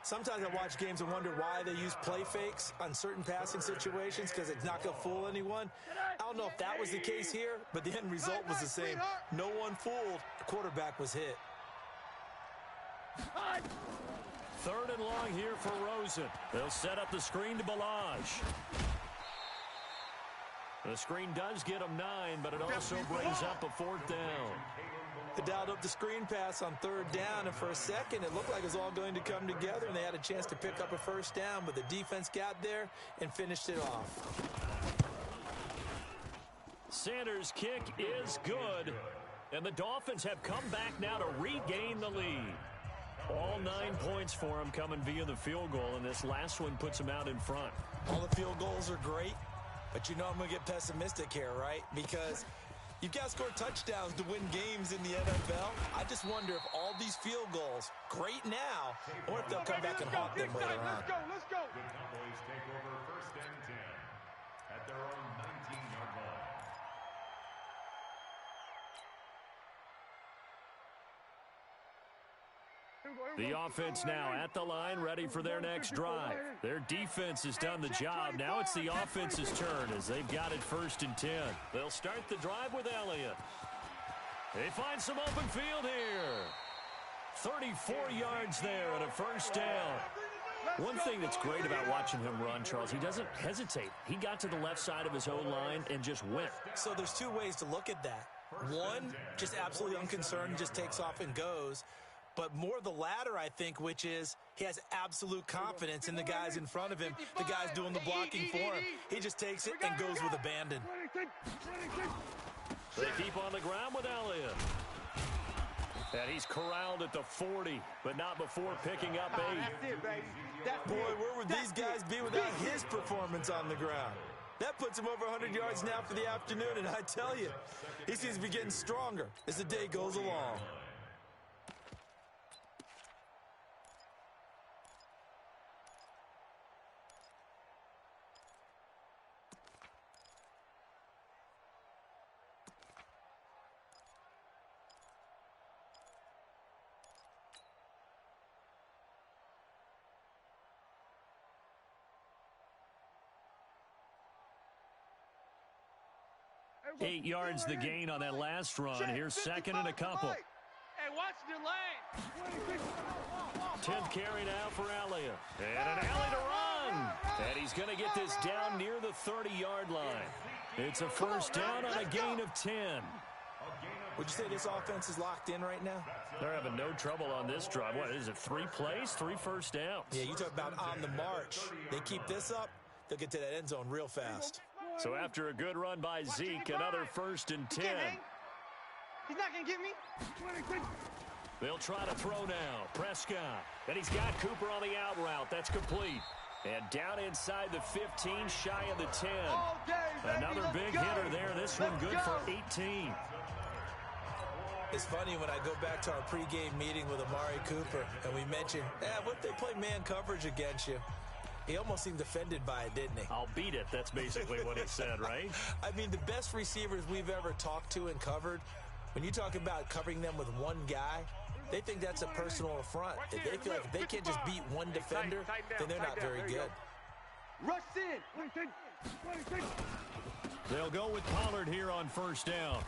Sometimes I watch games and wonder why they use play fakes on certain passing situations because it's not going to fool anyone. I don't know if that was the case here, but the end result was the same. No one fooled. The quarterback was hit. 3rd and long here for Rosen. They'll set up the screen to Balaj. The screen does get him 9, but it also brings up a 4th down. They dialed up the screen pass on 3rd down, and for a second, it looked like it was all going to come together, and they had a chance to pick up a first down, but the defense got there and finished it off. Sanders' kick is good, and the Dolphins have come back now to regain the lead. All 9 points for them coming via the field goal, and this last one puts them out in front. All the field goals are great, but you know I'm going to get pessimistic here, right? Because you've got to score touchdowns to win games in the NFL. I just wonder if all these field goals, great now, or if they'll come back and haunt them later on. Let's go. The Cowboys take over 1st and 10 at their own 19-yard line. The offense now at the line, ready for their next drive. Their defense has done the job. Now it's the offense's turn as they've got it 1st and 10. They'll start the drive with Elliott. They find some open field here. 34 yards there and a first down. One thing that's great about watching him run, Charles, he doesn't hesitate. He got to the left side of his own line and just went. So there's 2 ways to look at that. One, just absolutely unconcerned, just takes off and goes. But more the latter, I think, which is he has absolute confidence in the guys in front of him, the guys doing the blocking for him. He just takes it and goes with abandon. They keep on the ground with Elliott. And he's corralled at the 40, but not before picking up 8. That's it, baby. Boy, where would these guys be without his performance on the ground? That puts him over 100 yards now for the afternoon, and I tell you, he seems to be getting stronger as the day goes along. 8 yards the gain on that last run. Here's second and a couple. Hey, watch the lane. 10th carry now for Elliott. And an alley to run. And he's going to get this down near the 30-yard line. It's a first down on a gain of 10. Would you say this offense is locked in right now? They're having no trouble on this drive. What is it, 3 plays, 3 first downs? Yeah, you talk about on the march. They keep this up, they'll get to that end zone real fast. So after a good run by Zeke, another first and 10. He's not going to get me. They'll try to throw now. Prescott. And he's got Cooper on the out route. That's complete. And down inside the 15, shy of the 10. Another big hitter there. This one good for 18. It's funny when I go back to our pregame meeting with Amari Cooper, and we mentioned, what if they play man coverage against you? He almost seemed offended by it, didn't he? I'll beat it. That's basically what he said, right? I mean, the best receivers we've ever talked to and covered, when you talk about covering them with one guy, they think that's a personal affront. If they feel like if they can't just beat one defender, then they're not very good. Rush in. They'll go with Pollard here on first down.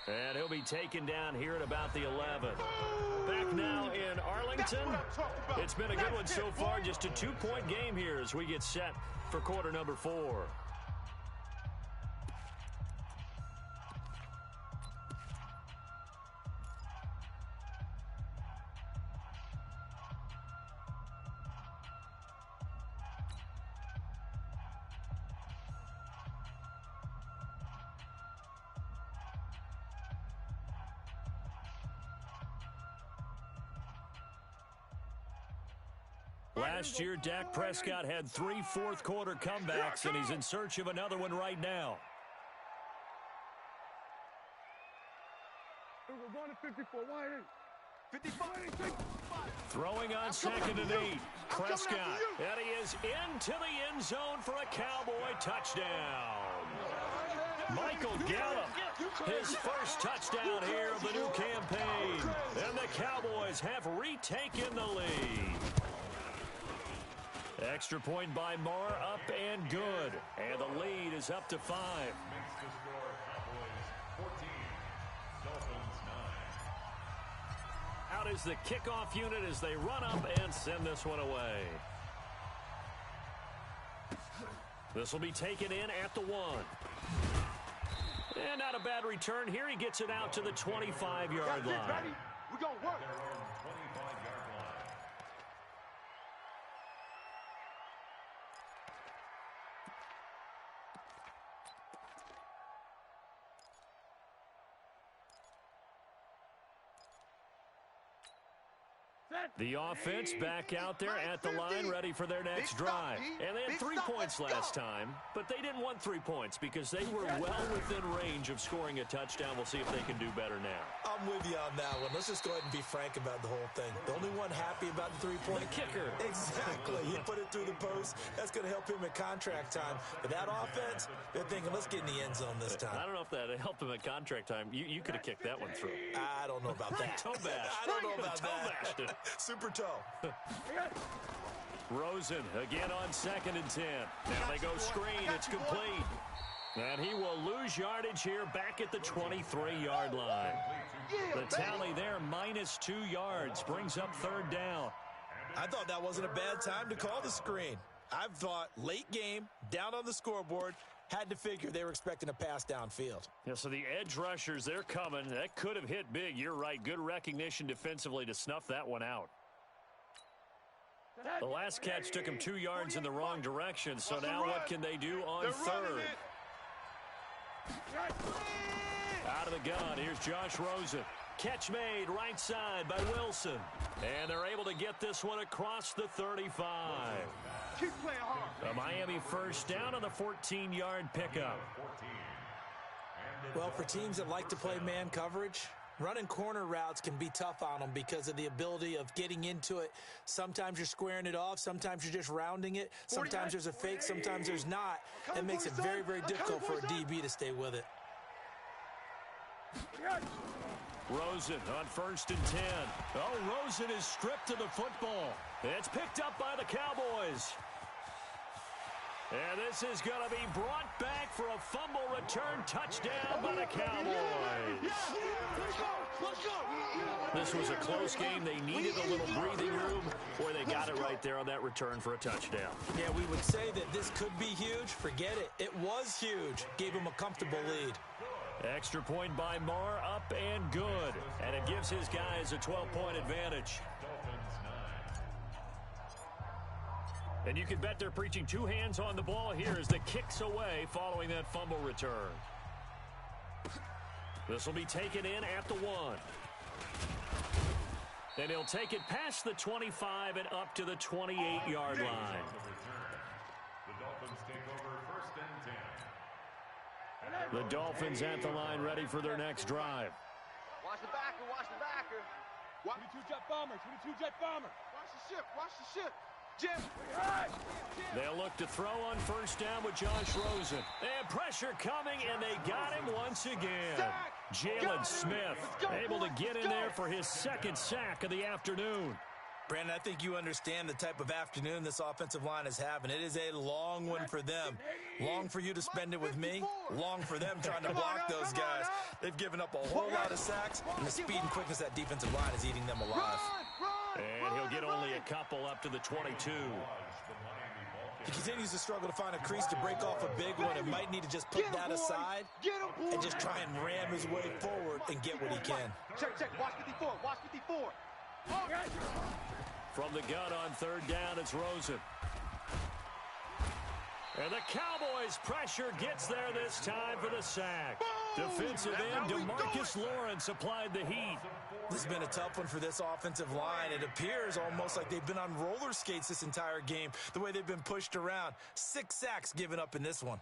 And he'll be taken down here at about the 11. Back now in Arlington. It's been a good one so far. Just a 2-point game here as we get set for quarter number 4. Last year, Dak Prescott had 3 fourth-quarter comebacks, and he's in search of another one right now. Going to 54. Wide in. 55. Throwing on second and 8. Prescott. And he is into the end zone for a Cowboy touchdown. Michael Gallup, his first touchdown here of the new campaign. And the Cowboys have retaken the lead. Extra point by Marr, up and good. And the lead is up to 5. Makes the score Cowboys 14, Dolphins 9. Out is the kickoff unit as they run up and send this one away. This will be taken in at the 1. And not a bad return here. He gets it out to the 25-yard line. We're going to work. Their own 25-yard line. The offense back out there at the line, ready for their next drive. And they had 3 points last time, but they didn't want 3 points because they were well within range of scoring a touchdown. We'll see if they can do better now. I'm with you on that one. Let's just go ahead and be frank about the whole thing. The only one happy about the 3-point. The kicker. Exactly. He put it through the post. That's going to help him at contract time. But that offense, they're thinking, let's get in the end zone this time. I don't know if that helped him at contract time. You could have kicked that one through. I don't know about that. Toe bash. I don't know about Toe that. bashed it. Super toe. Rosen again on second and 10. Now they go screen. It's complete. And he will lose yardage here back at the 23-yard line. The tally there, -2 yards, brings up third down. I thought that wasn't a bad time to call the screen. I thought late game, down on the scoreboard, had to figure they were expecting a pass downfield. Yeah, so the edge rushers, they're coming. That could have hit big. You're right. Good recognition defensively to snuff that one out. The last catch took him 2 yards in the wrong direction, so now what can they do on third? Out of the gun, here's Josh Rosen. Catch made right side by Wilson. And they're able to get this one across the 35. Keep playing hard. A Miami first down on the 14-yard pickup. Well, for teams that like to play man coverage, running corner routes can be tough on them because of the ability of getting into it. Sometimes you're squaring it off. Sometimes you're just rounding it. Sometimes there's a fake. Sometimes there's not. It makes it very, very difficult for a DB to stay with it. Rosen on first and 10. Oh, Rosen is stripped to the football. It's picked up by the Cowboys. And this is going to be brought back for a fumble return touchdown by the Cowboys. This was a close game. They needed a little breathing room, or they got it right there on that return for a touchdown. Yeah, we would say that this could be huge. Forget it. It was huge. Gave him a comfortable lead. Extra point by Marr, up and good. And it gives his guys a 12-point advantage. And you can bet they're preaching two hands on the ball here as the kick's away following that fumble return. This will be taken in at the 1. And he'll take it past the 25 and up to the 28-yard line. The Dolphins take over first and 10. The Dolphins at the line ready for their next drive. Watch the backer, watch the backer. 22-jet bomber, 22-jet bomber. Watch the ship, watch the ship. Jim. They'll look to throw on first down with Josh Rosen. And pressure coming, and they got him once again. Jalen Smith able to get in there for his second sack of the afternoon. Brandon, I think you understand the type of afternoon this offensive line is having. It is a long one for them. Long for you to spend it with me. Long for them trying to block those guys. They've given up a whole lot of sacks, and the speed and quickness of that defensive line is eating them alive. And he'll get only a couple up to the 22. He continues to struggle to find a crease to break off a big one and might need to just put that aside and just try and ram his way forward and get what he can. Check, watch 54, watch 54. From the gun on third down, it's Rosen. And the Cowboys' pressure gets there this time for the sack. Defensive end DeMarcus Lawrence applied the heat. This has been a tough one for this offensive line. It appears almost like they've been on roller skates this entire game, the way they've been pushed around. 6 sacks given up in this one.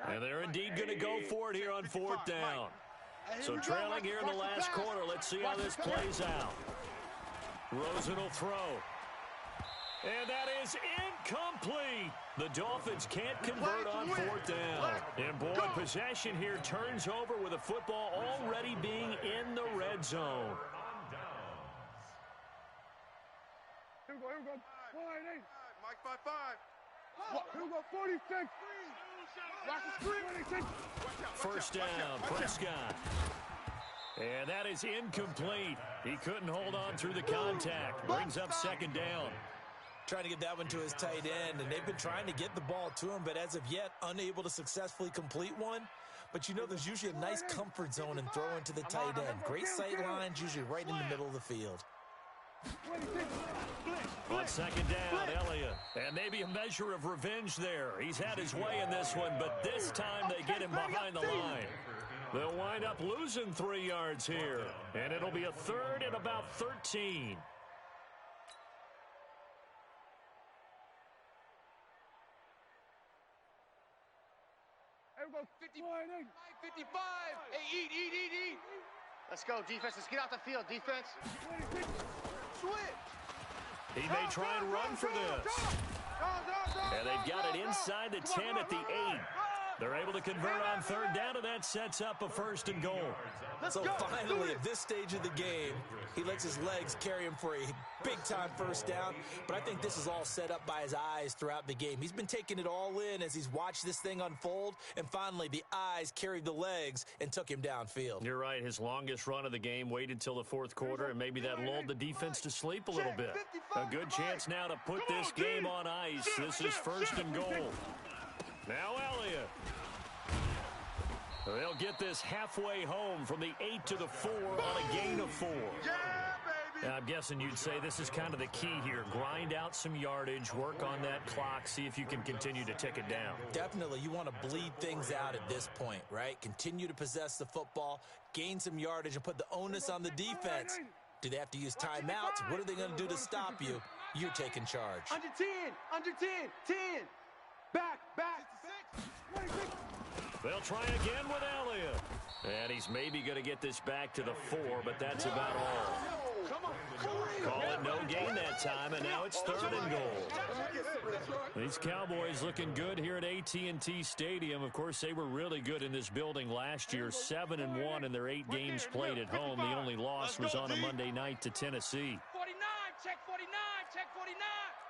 And they're indeed going to go for it here on fourth down. So trailing here in the last quarter, let's see how this plays out. Rosen will throw. And that is incomplete. The Dolphins can't convert on fourth down. And boy, possession here turns over with the football already being in the red zone. Here we go. Wide 8. Mike 5-5. Here we go, 46. Watch the screen. 26. First down, Prescott. And that is incomplete. He couldn't hold on through the contact. Brings up second down. Trying to get that one to his tight end, and they've been trying to get the ball to him, but as of yet, unable to successfully complete one. But you know there's usually a nice comfort zone in throwing to the tight end. Great sight lines, usually right in the middle of the field. On second down, Elliott. And maybe a measure of revenge there. He's had his way in this one, but this time they get him behind the line. They'll wind up losing 3 yards here, and it'll be a third and about 13. Here we go, 55. Hey, eat. Let's go, defense. Let's get out the field, defense. Switch. He may try and run for this. And they've got it inside the 10 at the 8. They're able to convert on third down, and that sets up a first and goal. So finally, at this stage of the game, he lets his legs carry him for a big-time first down. But I think this is all set up by his eyes throughout the game. He's been taking it all in as he's watched this thing unfold. And finally, the eyes carried the legs and took him downfield. You're right. His longest run of the game waited till the fourth quarter, and maybe that lulled the defense to sleep a little bit. A good chance now to put this game on ice. This is first and goal. Now Elliott. They'll get this halfway home from the 8 to the 4 on a gain of 4. Yeah, baby. Now, I'm guessing you'd say this is kind of the key here. Grind out some yardage, work on that clock, see if you can continue to tick it down. Definitely. You want to bleed things out at this point, right? Continue to possess the football, gain some yardage, and put the onus on the defense. Do they have to use timeouts? What are they going to do to stop you? You're taking charge. Under 10. 10. Back. 26. They'll try again with Elliott. And he's maybe going to get this back to the 4, but that's about all. Call it no gain that time, and now it's third and goal. These Cowboys looking good here at AT&T Stadium. Of course, they were really good in this building last year, 7-1 in their 8 games played at home. The only loss was on a Monday night to Tennessee. 49, check 49, Check 49.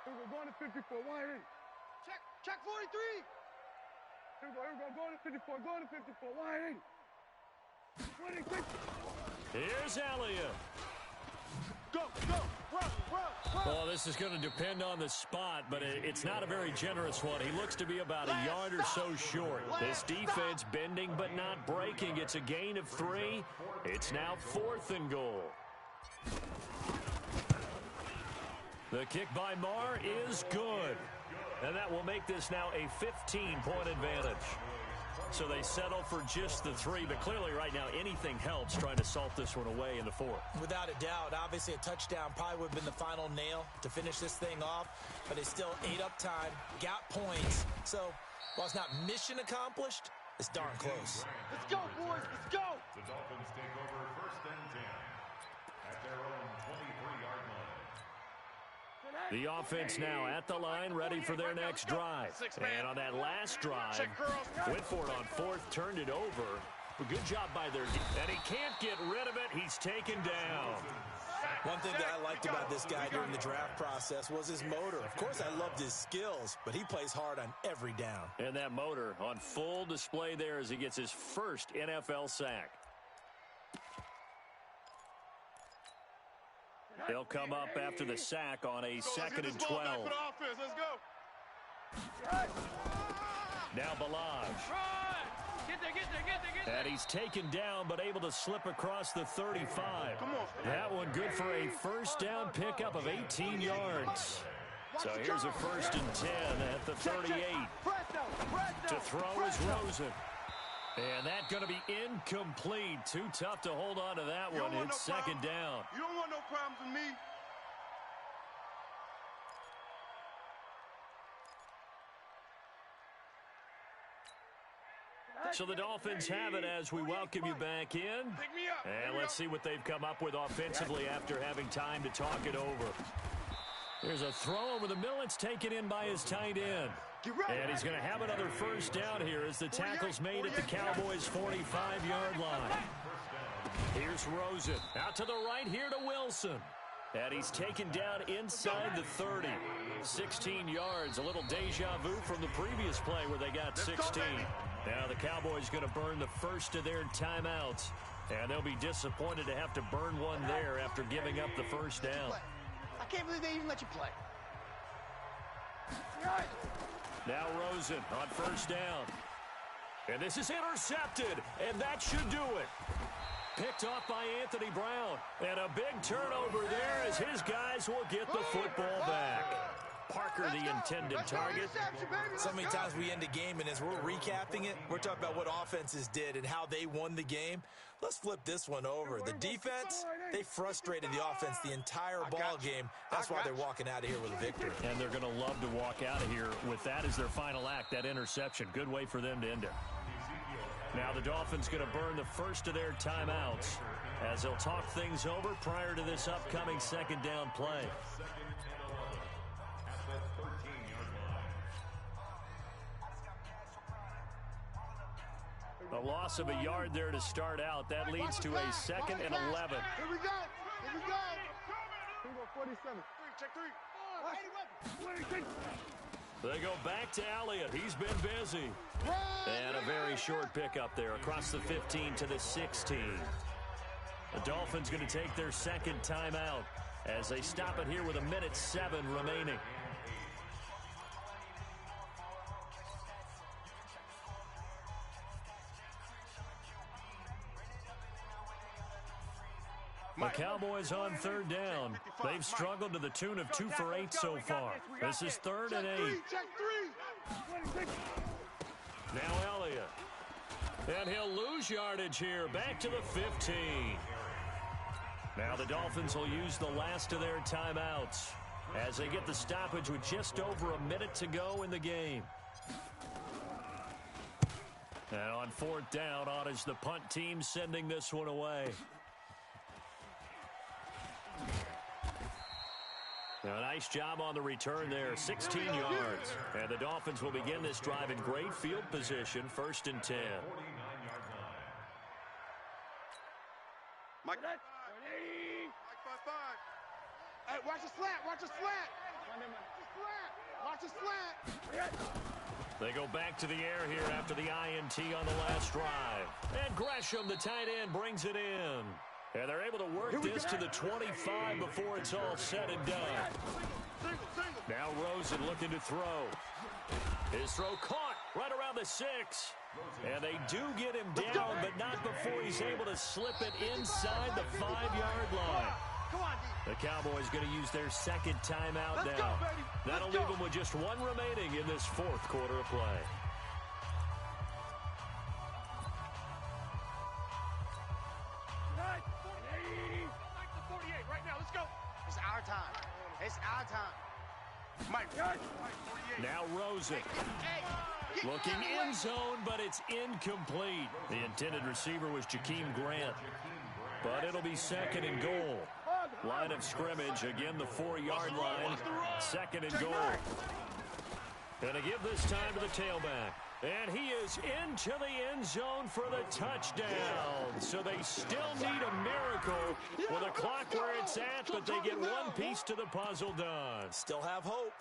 Here we go, going to 54, wide 80. Check 43. Here we go, going to 54, going to 54, wide 80. 26. Here's Elliott. Go, run. Well, this is going to depend on the spot, but it's not a very generous one. He looks to be about a yard or so short. This defense bending but not breaking. It's a gain of 3. It's now 4th and goal. The kick by Marr is good. And that will make this now a 15-point advantage. So they settle for just the 3, but clearly right now anything helps trying to salt this one away in the 4th. Without a doubt, obviously a touchdown probably would have been the final nail to finish this thing off, but it's still ate up time, got points. So while it's not mission accomplished, it's darn close. Let's go, boys. Let's go. The Dolphins take over 1st and 10 at their own 23-yard line. The offense now at the line, ready for their next drive. And on that last drive, went for it on 4th, turned it over. A good job by their and he can't get rid of it. He's taken down. One thing that I liked about this guy during the draft process was his motor. Of course, I loved his skills, but he plays hard on every down. And that motor on full display there as he gets his first NFL sack. They'll come up after the sack on a 2nd and 12. Let's go. Now Balaj. Get there. And he's taken down, but able to slip across the 35. Come on. That one good for a first down pickup of 18 yards. So here's a 1st and 10 at the 38. To throw is Rosen. And that's going to be incomplete. Too tough to hold on to that one. It's 2nd down. You don't want no problems with me. So the Dolphins have it as we welcome you back in. And let's see what they've come up with offensively after having time to talk it over. There's a throw over the middle. It's taken in by his tight end. And he's going to have another first down here as the tackle's made at the Cowboys' 45-yard line. Here's Rosen. Out to the right here to Wilson. And he's taken down inside the 30. 16 yards. A little deja vu from the previous play where they got 16. Now the Cowboys going to burn the first of their timeouts. And they'll be disappointed to have to burn one there after giving up the first down. I can't believe they even let you play. Now Rosen on first down. And this is intercepted, and that should do it. Picked off by Anthony Brown. And a big turnover there as his guys will get the football back. Parker, the intended target. So many times we end a game, and as we're recapping it, we're talking about what offenses did and how they won the game. Let's flip this one over. The defense, they frustrated the offense the entire ball game. That's why they're walking out of here with a victory. And they're going to love to walk out of here with that as their final act, that interception. Good way for them to end it. Now the Dolphins going to burn the first of their timeouts as they'll talk things over prior to this upcoming 2nd down play. A loss of a yard there to start out. That leads to a 2nd and 11. Here we go. Here we go, 47. Check 3. They go back to Elliott. He's been busy. And a very short pickup there across the 15 to the 16. The Dolphins going to take their 2nd timeout as they stop it here with 1:07 remaining. The Cowboys on 3rd down. They've struggled to the tune of 2 for 8 so far. This is 3rd and 8. Check 3. Now Elliott. And he'll lose yardage here. Back to the 15. Now the Dolphins will use the last of their timeouts as they get the stoppage with just over a minute to go in the game. And on 4th down, on is the punt team sending this one away. A nice job on the return there, 16 yards. And the Dolphins will begin this drive in great field position, 1st and 10. Mike 5. Hey, watch the slant. Watch the slant. Watch the slant. They go back to the air here after the INT on the last drive. And Gresham, the tight end, brings it in. And they're able to work this to the 25 before it's all said and done. Now Rosen looking to throw. His throw caught right around the 6. And they do get him down, but not before he's able to slip it inside the 5-yard line. The Cowboys going to use their second timeout now. That'll leave them with just one remaining in this fourth quarter of play. It's our time. It's our time. Mike. Now Rosen. Looking in zone, but it's incomplete. The intended receiver was Jakeem Grant. But it'll be second and goal. Line of scrimmage, again the 4-yard line. Second and goal. And to give this time to the tailback. And he is into the end zone for the touchdown. So they still need a miracle with a clock where it's at, but they get one piece to the puzzle done. Still have hope.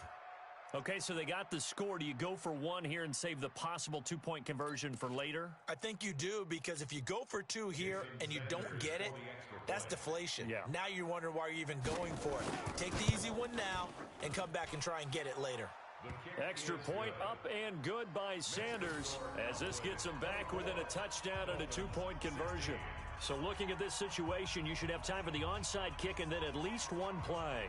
Okay, so they got the score. Do you go for one here and save the possible 2-point conversion for later? I think you do, because if you go for 2 here and you don't get it, that's deflation. Yeah. Now you wonder why you're even going for it. Take the easy one now and come back and try and get it later. Extra point up and good by Sanders as this gets them back within a touchdown and a 2-point conversion. So looking at this situation, you should have time for the onside kick and then at least one play.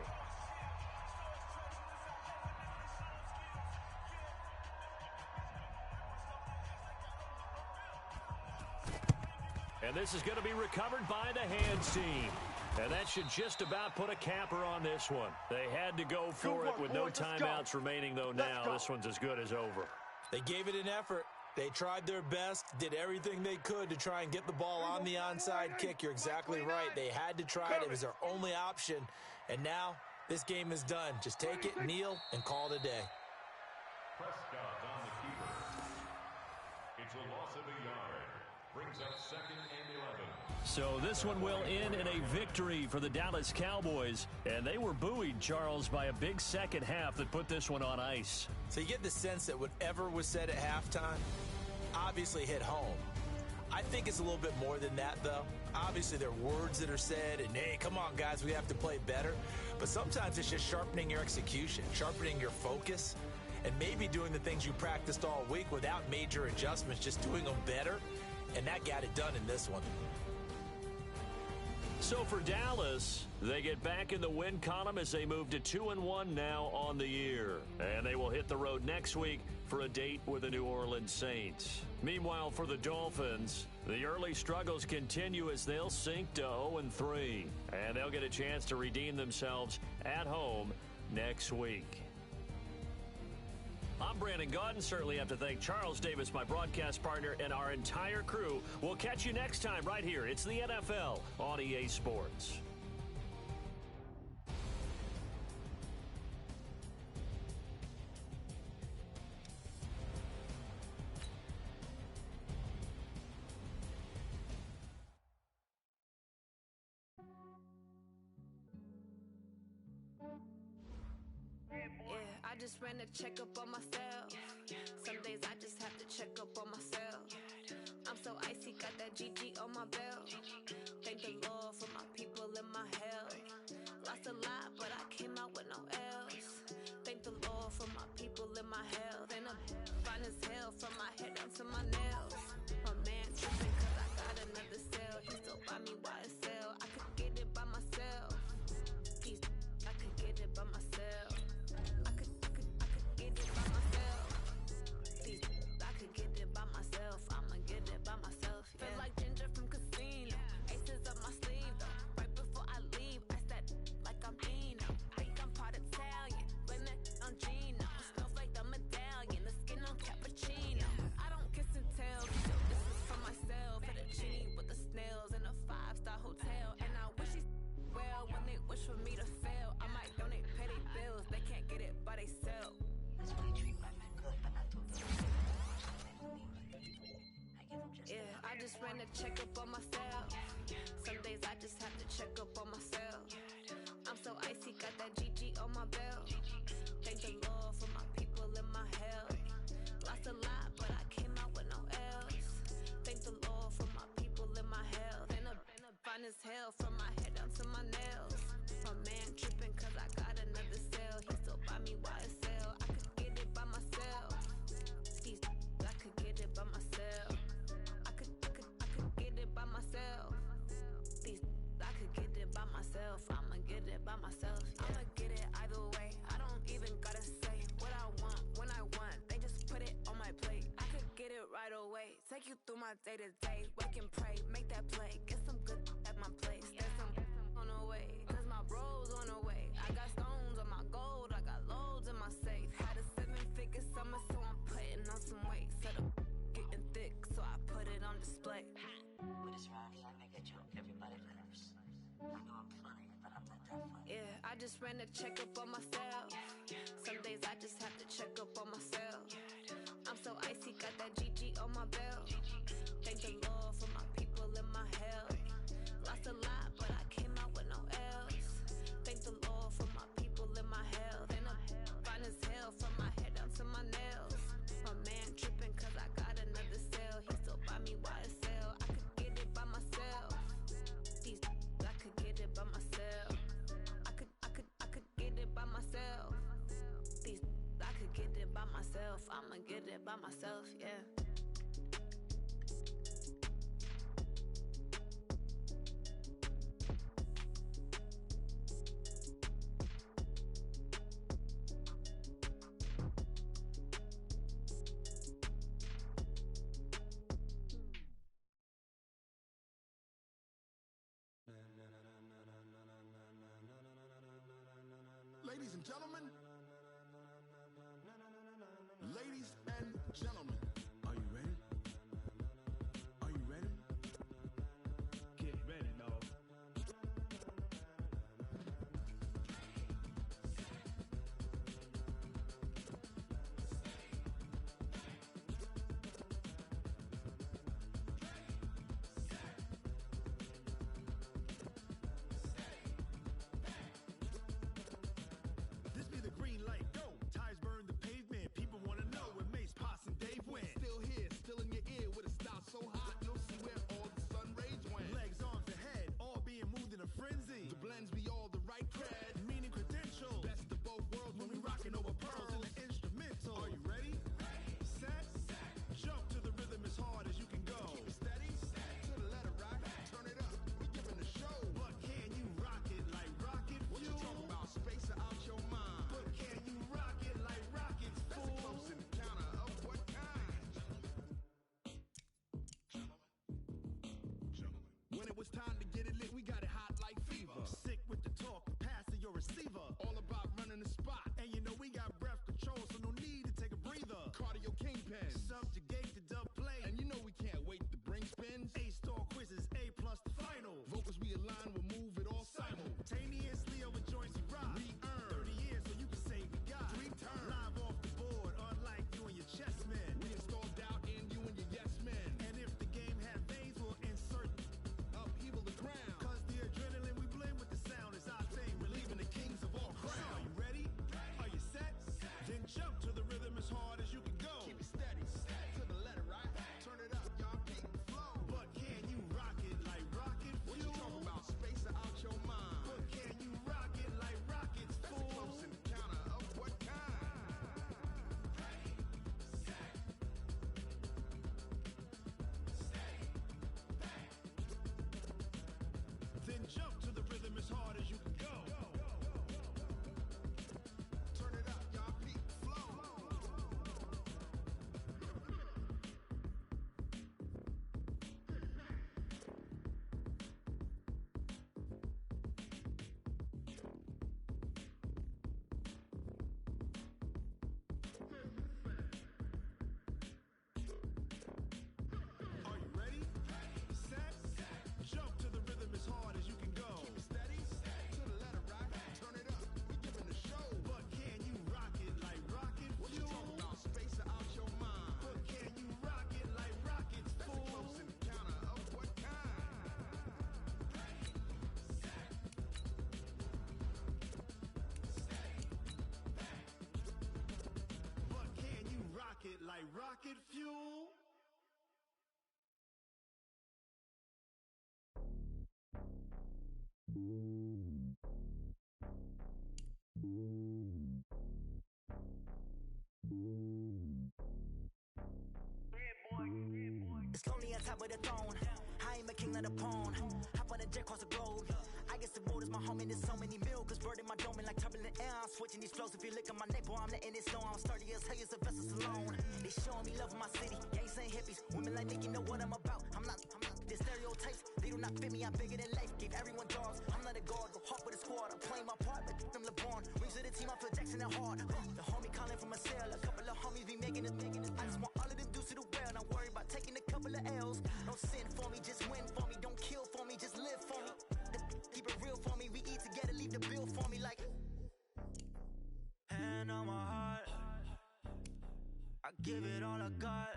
And this is going to be recovered by the hands team. And that should just about put a capper on this one. They had to go for it with no timeouts remaining, though now. This one's as good as over. They gave it an effort. They tried their best, did everything they could to try and get the ball on the onside kick. You're exactly right. They had to try it. It was their only option. And now this game is done. Just take it, kneel, and call it a day. Prescott on the keeper. It's a loss of a yard. Brings up second and 11. So this one will end in a victory for the Dallas Cowboys. And they were buoyed, Charles, by a big second half that put this one on ice. So you get the sense that whatever was said at halftime obviously hit home. I think it's a little bit more than that, though. Obviously, there are words that are said, and, hey, come on, guys, we have to play better. But sometimes it's just sharpening your execution, sharpening your focus, and maybe doing the things you practiced all week without major adjustments, just doing them better. And that got it done in this one. So for Dallas, they get back in the win column as they move to 2-1 now on the year. And they will hit the road next week for a date with the New Orleans Saints. Meanwhile, for the Dolphins, the early struggles continue as they'll sink to 0-3. And they'll get a chance to redeem themselves at home next week. I'm Brandon Gaudin. Certainly have to thank Charles Davis, my broadcast partner, and our entire crew. We'll catch you next time right here. It's the NFL on EA Sports. I just ran a checkup on myself. Some days I just have to check up on myself. I'm so icy, got that GG on my belt. Thank the Lord for my people and my health. Lost a lot, but I came out with no else. Thank the Lord for my people and my health. And I'm fine as hell from my head down to my nails. My man tripping cause I got another cell. He still buy me YSL. I could get it by myself. I could get it by myself. I could get it by myself. I could get it by myself. I'ma get it by myself. Yeah. Feel like Ginger from Casino. Aces up my sleeve though. Right before I leave, I said like I'm Dino. Think I'm part Italian. Blame that on Gino. Smells like the medallion. The skin on cappuccino. I don't kiss and tell. So this is for myself. Fettuccine with the snails in a 5-star hotel. And I wish he well when they wish for me to fail. I might donate petty bills. They can't get it by themselves. Yeah, I just ran a checkup on myself. Some days I just have to check up on myself. I'm so so icy, got that GG on my belt. Thank the Lord for my people in my hell. Lost a lot, but I came out with no L's. Thank the Lord for my people in my hell. Been a fine as hell from my head down to my nails. My man tripping cause I got another sale. He still buy me YSL. I could get it by myself. These I could get it by myself. I could get it by myself. These I could get it by myself. I'ma get it by myself. I'ma get it either way. I don't even gotta say what I want when I want. They just put it on my plate. I could get it right away. Take you through my day to day. Wake and pray, make that play. Get some good at my place. There's some on the way, cause my bro's on the way. I got stones on my gold. I got loads in my safe. Had a 7-figure summer, so I'm putting on some weight. Said I'm getting thick, so I put it on display. With this round, I make a joke. Everybody laughs. I know I'm funny, but I'm not that funny. Yeah, I just ran a checkup on myself. Some days I just have to check up on myself. I'm so icy, got that GG on my belt. Thank the Lord for my people in my hell. Lost a lot, but I came out with no L's. Thank the Lord for my people in my hell. Then I'm fine as hell from my head down to my nails. My man tripping cause I got another sale. He still buy me YSL. I could get it by myself. These I could get it by myself. I could get it by myself. These I could get it by myself. I'ma get it by myself, yeah. Ladies and gentlemen, ladies and gentlemen, are you ready? Are you ready? Get ready, dog. This be the green light, go. Tires burn the pavement. People wanna know where Mace, Poss, and Dave went. Still here, still in your ear with a style so hot, you'll see where all the sun rays went. Legs, arms, and head, all being moved in a frenzy. The blends be all the right cred, meaning credentials. Best of both worlds when we rockin' over pearls in the instrumental. Are you ready? Set, jump to the rhythm as hard as you can go. Keep it steady, to the letter rock, turn it up. We giving the show. But can you rock it like rocket fuel? What you talking about? Space out your mind. But can you rock it like rockets, fool? That's a close encounter of what kind? When it was time to get it lit, we got it hot like fever. Sick with the talk, pass to your receiver. All about running the spot. And you know we got breath control, so no need to take a breather. Cardio kingpin, subjugate the dub play. And you know we can't wait to bring spins. A-star quizzes, A+ the final. Vocals we align, we'll move it all simultaneously over joints we rock. We earn 30 years, so you can say we got 3 turns. Live off the board, unlike you and your chess men. We install doubt in you and your yes men. And if the game had veins, we'll insert upheaval the ground. Cause the adrenaline we blend with the sound is our thing. Relieving the kings of all crowns. So are you ready? Are you set? Then jump to the rhythm as hard as you can go. Keep it steady, to It's lonely on top of the throne. I am a king of the pawn. Hop on a jet across the globe. I guess the world is my home and there's so many milkers burning my dome and like turbulent air. I'm switching these flows. If you look at my neck, boy, I'm letting it snow. I'm sturdy as hell, as a vessel alone. They showing me love in my city. Gangs ain't hippies. Women like me, you know what I'm about. I'm not the stereotypes. They do not fit me. I'm bigger than life. Gave everyone dogs. I'm not a guard. Go hard with a squad. I'm playing my part like them LeBron. Rings to the team. I feel Jackson and hard. The homie calling from a cell. A couple of homies be making it. I just want all of them dudes to the well. Not worry about taking a couple of L's. Don't sin for me, just win for me. Don't kill for me, just live for me. Keep it real for me. We eat together, leave the bill for me like. Hand on my heart, I give it all I got.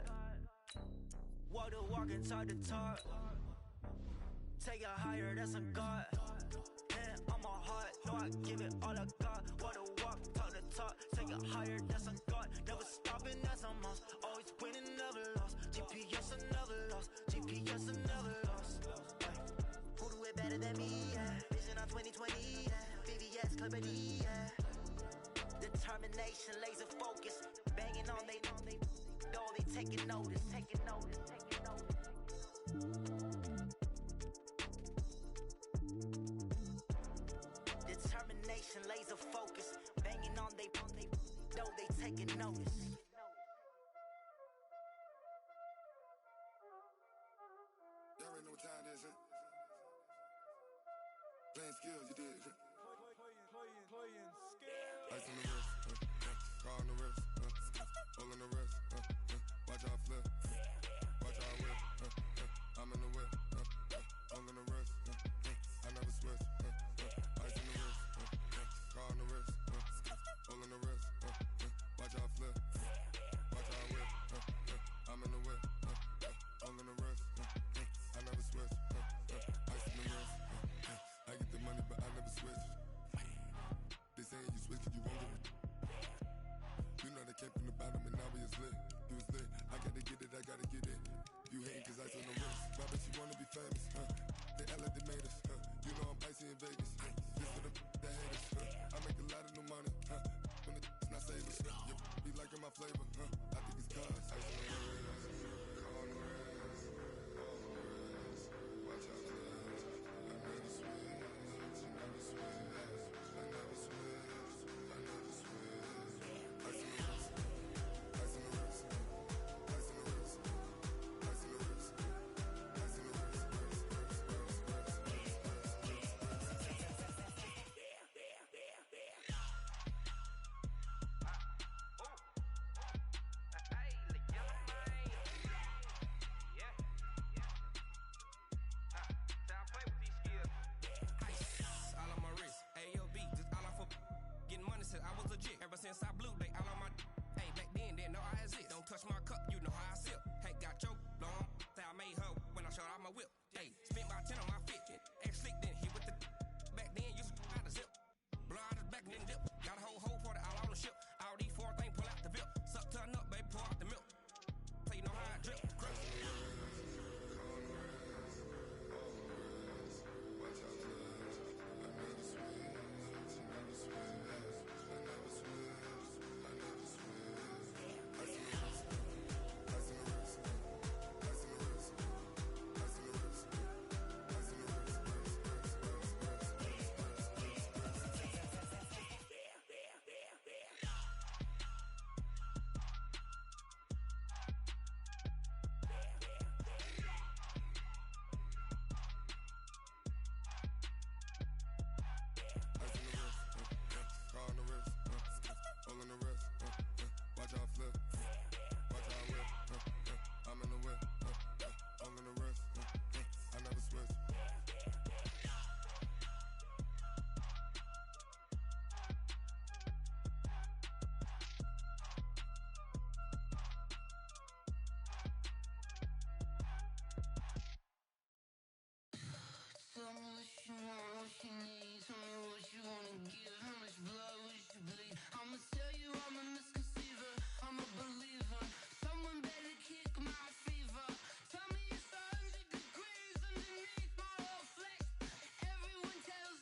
Walk the walk and talk the talk. Take it higher, that's a God. Hand on my heart, no, I give it all I got. Walk the walk, talk the talk. Take it higher, that's a God. Never stopping, that's a must. Always winning, never lost. GPS, I never lost. GPS, I never lost. Who do it better than me? Yeah. Vision on 2020. Yeah. VVS, Clippity. Yeah. Determination, laser focus. Banging on they door, they taking notice. Taking notice. Taking notice. Determination, laser focus. Banging on they door, they taking notice. Y'all already know what time it is, huh? Playing skills, you did. Playing skills. Ice on the wrist, car on the wrist, hole in the wrist, watch out flip, watch out whip, I'm in the whip, hole in the wrist, I never switch, ice on the wrist, car on the wrist, hole in the wrist, watch out flip, watch out whip, I'm in the whip, hole in the wrist, I never switch, ice on the wrist, I get the money but I never switch. They saying you switch 'cause you won't get it. You know they came from the bottom and now we is lit. You was lit, I gotta get it, I gotta get it. You hating 'cause ice on the wrist. My bitch, you wanna be famous, They act like they made us, You know I'm icy in Vegas, This for the that hate us, I make a lot of new money, When it's not savers, be liking my flavor, I think it's cause ice on the wrist, on the wrist, on the wrist. Watch out for this, I never switch, I never switch. Since I blew, they all on my hey, back then, didn't know I exist. Don't touch my cup, you know how I sip. Hey, got your long, say I made her when I showed out my whip. Hey, spent about 10 on my fit. Ex slick, then hit with the back then, used to out the zip. Blow out his back, then dip. Got a whole for the all on the ship. All these four things, pull out the VIP. Suck, turn up, baby, pour out the milk. So you know how I drip. Crush. Watch out for this, I never switch, I never switch. Tell me what you want, what you need. Tell me what you wanna give. How much blood would you bleed? I'ma tell you I'm a misconceiver. I'm a believer. Someone better kick my fever. Tell me it's 100 degrees underneath my whole flesh. Everyone tells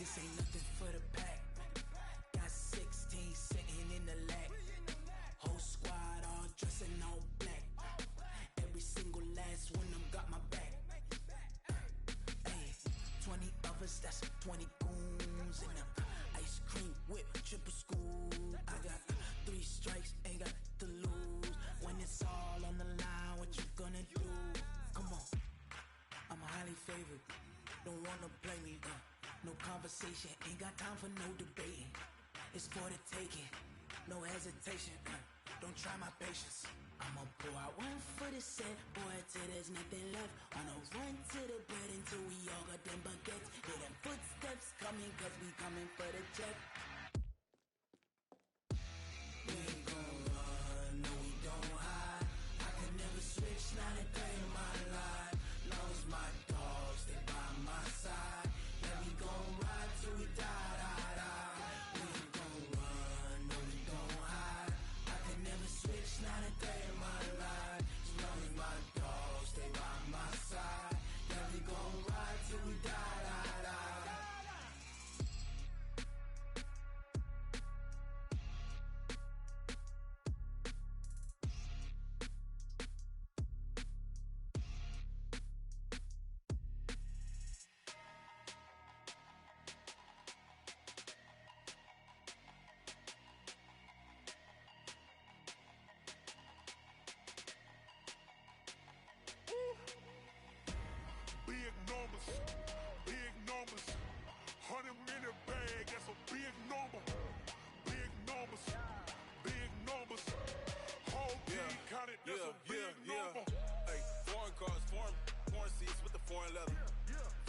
This ain't nothing for the pack. Got 16 sitting in the lap. Whole squad all dressing all black. Every single last one of them got my back. Hey, 20 of us, that's 20 goons in the ice cream whip, triple school. I got 3 strikes, ain't got to lose. When it's all on the line, what you gonna do? Come on, I'm highly favored. Don't wanna play me, no conversation, ain't got time for no debating. It's for the taking, no hesitation, don't try my patience. I'ma pour out one for the set, boy, till there's nothing left. On a run to the bed until we all got them baguettes. Hear them footsteps coming, cause we coming for the check. We ain't gon' run, no we don't hide. I can never switch, not a day in my life. Lost my dogs, they by my side. Yeah, we gon' ride till we die, die, die. We ain't gon' run, no we don't hide. I can never switch, not a day in my life. As long as my dogs stay by my side. Yeah, we gon' ride till we die, die, die. Big numbers, big numbers. 100 in the bag, that's a big number. Big numbers, big numbers. Whole team counted, that's a big number. Hey, foreign cars, foreign seats with the foreign leather.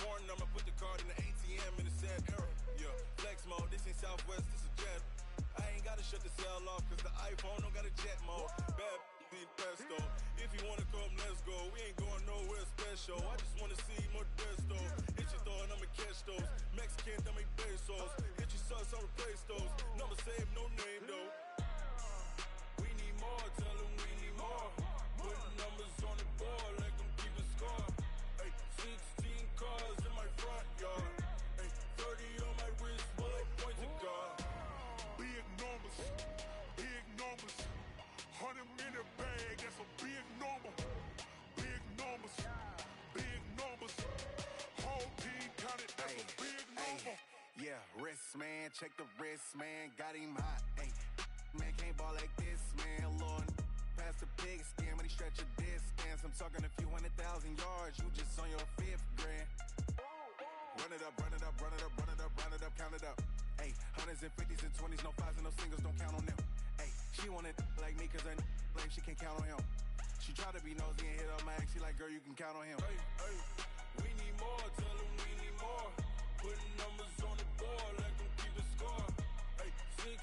Foreign number, put the card in the ATM in the sad era. Yeah, flex mode, this ain't Southwest, this is Jet. I ain't gotta shut the cell off, cause the iPhone don't got a jet mode. Bad need pesto. If you wanna come, let's go. We ain't going nowhere special. I just wanna see more Modesto. Hit your thought, I'ma catch those. Mexican, dummy pesos. Hit your sauce, I'll replace those. Number save, no name though. We need more, tell them we need more. Putting numbers on the board, like them keeping score. Hey, 16 cars in my front yard. Hey, 30 on my wrist, bullet point to God. Big numbers, big numbers. 100 in the bag, that's a big number. Big numbers, big numbers. Whole team counted, that's a big number. Yeah, wrist man, check the wrist man, got him hot. Ay, man can't ball like this, man. Lord, past the pig skin, when he stretch a distance. I'm talking a few 100,000 yards, you just on your 5th grand. Run it up, run it up, run it up, run it up, run it up, count it up. Ay, 100s and 50s and 20s, no 5s and no singles, don't count on them. Ay, she wanted like me cause I like she can't count on him. She tried to be nosy and hit up my ex, she like, girl, you can count on him. Hey, hey, we need more, tell them we need more. Putting numbers on the board, like them keeping score. Hey, 16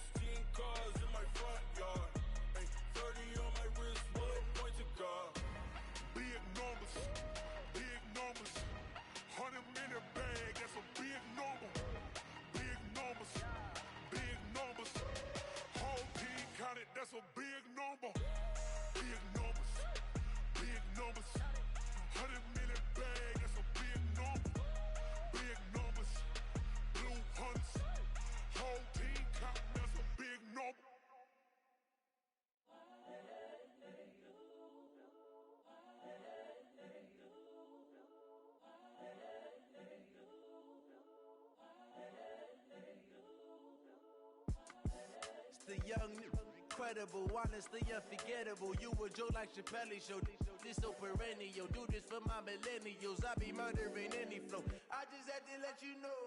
cars in my front yard. Hey, 30 on my wrist, bullet point to God. Big numbers, big numbers. 100 in the bag, that's a big number. Big numbers, big numbers. Whole team counted, that's a big number. Big numbers, big numbers. 100 in the bag, that's a big number. Big numbers, blue hunts. Whole team counting, that's a big number. It's the young, incredible, honestly unforgettable. You a joke like Chappelle Show. This so perennial. Do this for my millennials. I be murdering any flow. I just had to let you know.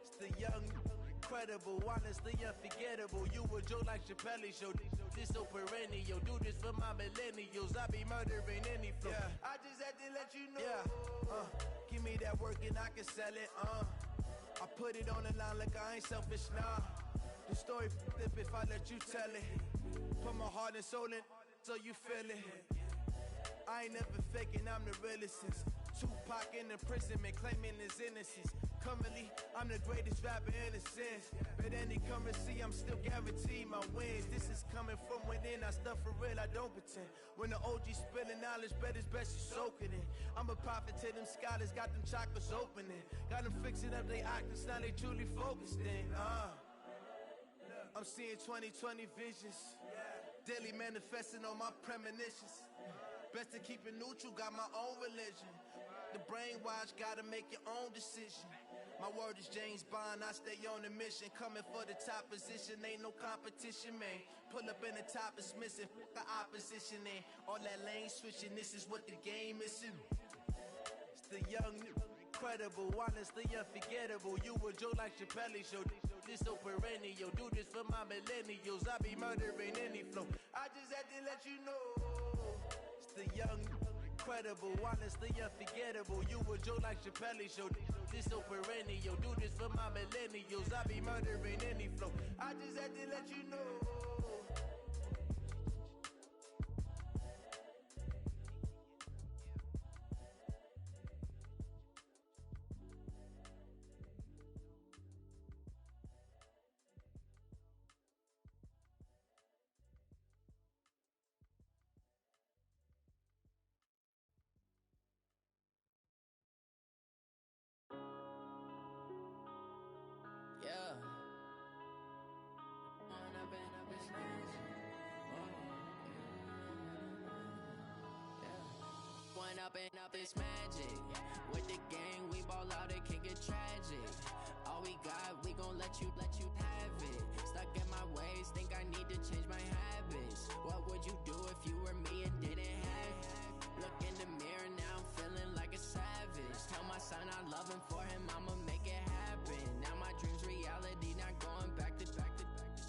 It's the young, incredible, honestly unforgettable. You a joke like Chappelle Show. This so perennial. Do this for my millennials. I be murdering any flow. Yeah. I just had to let you know. Yeah. Give me that work and I can sell it. I put it on the line like I ain't selfish, nah. The story flip if I let you tell it. Put my heart and soul in so you feel it. I ain't never faking, I'm the realest since Tupac in imprisonment, claiming his innocence. Currently, I'm the greatest rapper in a sense. But any currency, I'm still guaranteed my wins. This is coming from within, I stuff for real, I don't pretend. When the OG spilling knowledge, bet it's best you soak it in. I'm a prophet to them scholars, got them chakras opening. Got them fixing up their octaves, now they truly focused in. I'm seeing 2020 visions. Daily manifesting on my premonitions. Best to keep it neutral, got my own religion. The brainwash, gotta make your own decision. My word is James Bond, I stay on a mission. Coming for the top position, ain't no competition, man. Pull up in the top is missing, the opposition ain't. All that lane switching, this is what the game is. It's the young, incredible, honestly unforgettable. You a joke like Chappelle show. This so perennial, do this for my millennials. I be murdering any flow. I just had to let you know. It's the young, incredible, honestly unforgettable. You a joke like Chappelle show. This so perennial, do this for my millennials. I be murdering any flow. I just had to let you know. Up this magic. With the gang, we ball out, it can get tragic. All we got, we gon' let you have it. Stuck in my ways, think I need to change my habits. What would you do if you were me and didn't have it? Look in the mirror, now I'm feeling like a savage. Tell my son I love him, for him I'ma make it happen. Now my dream's reality, not going back to.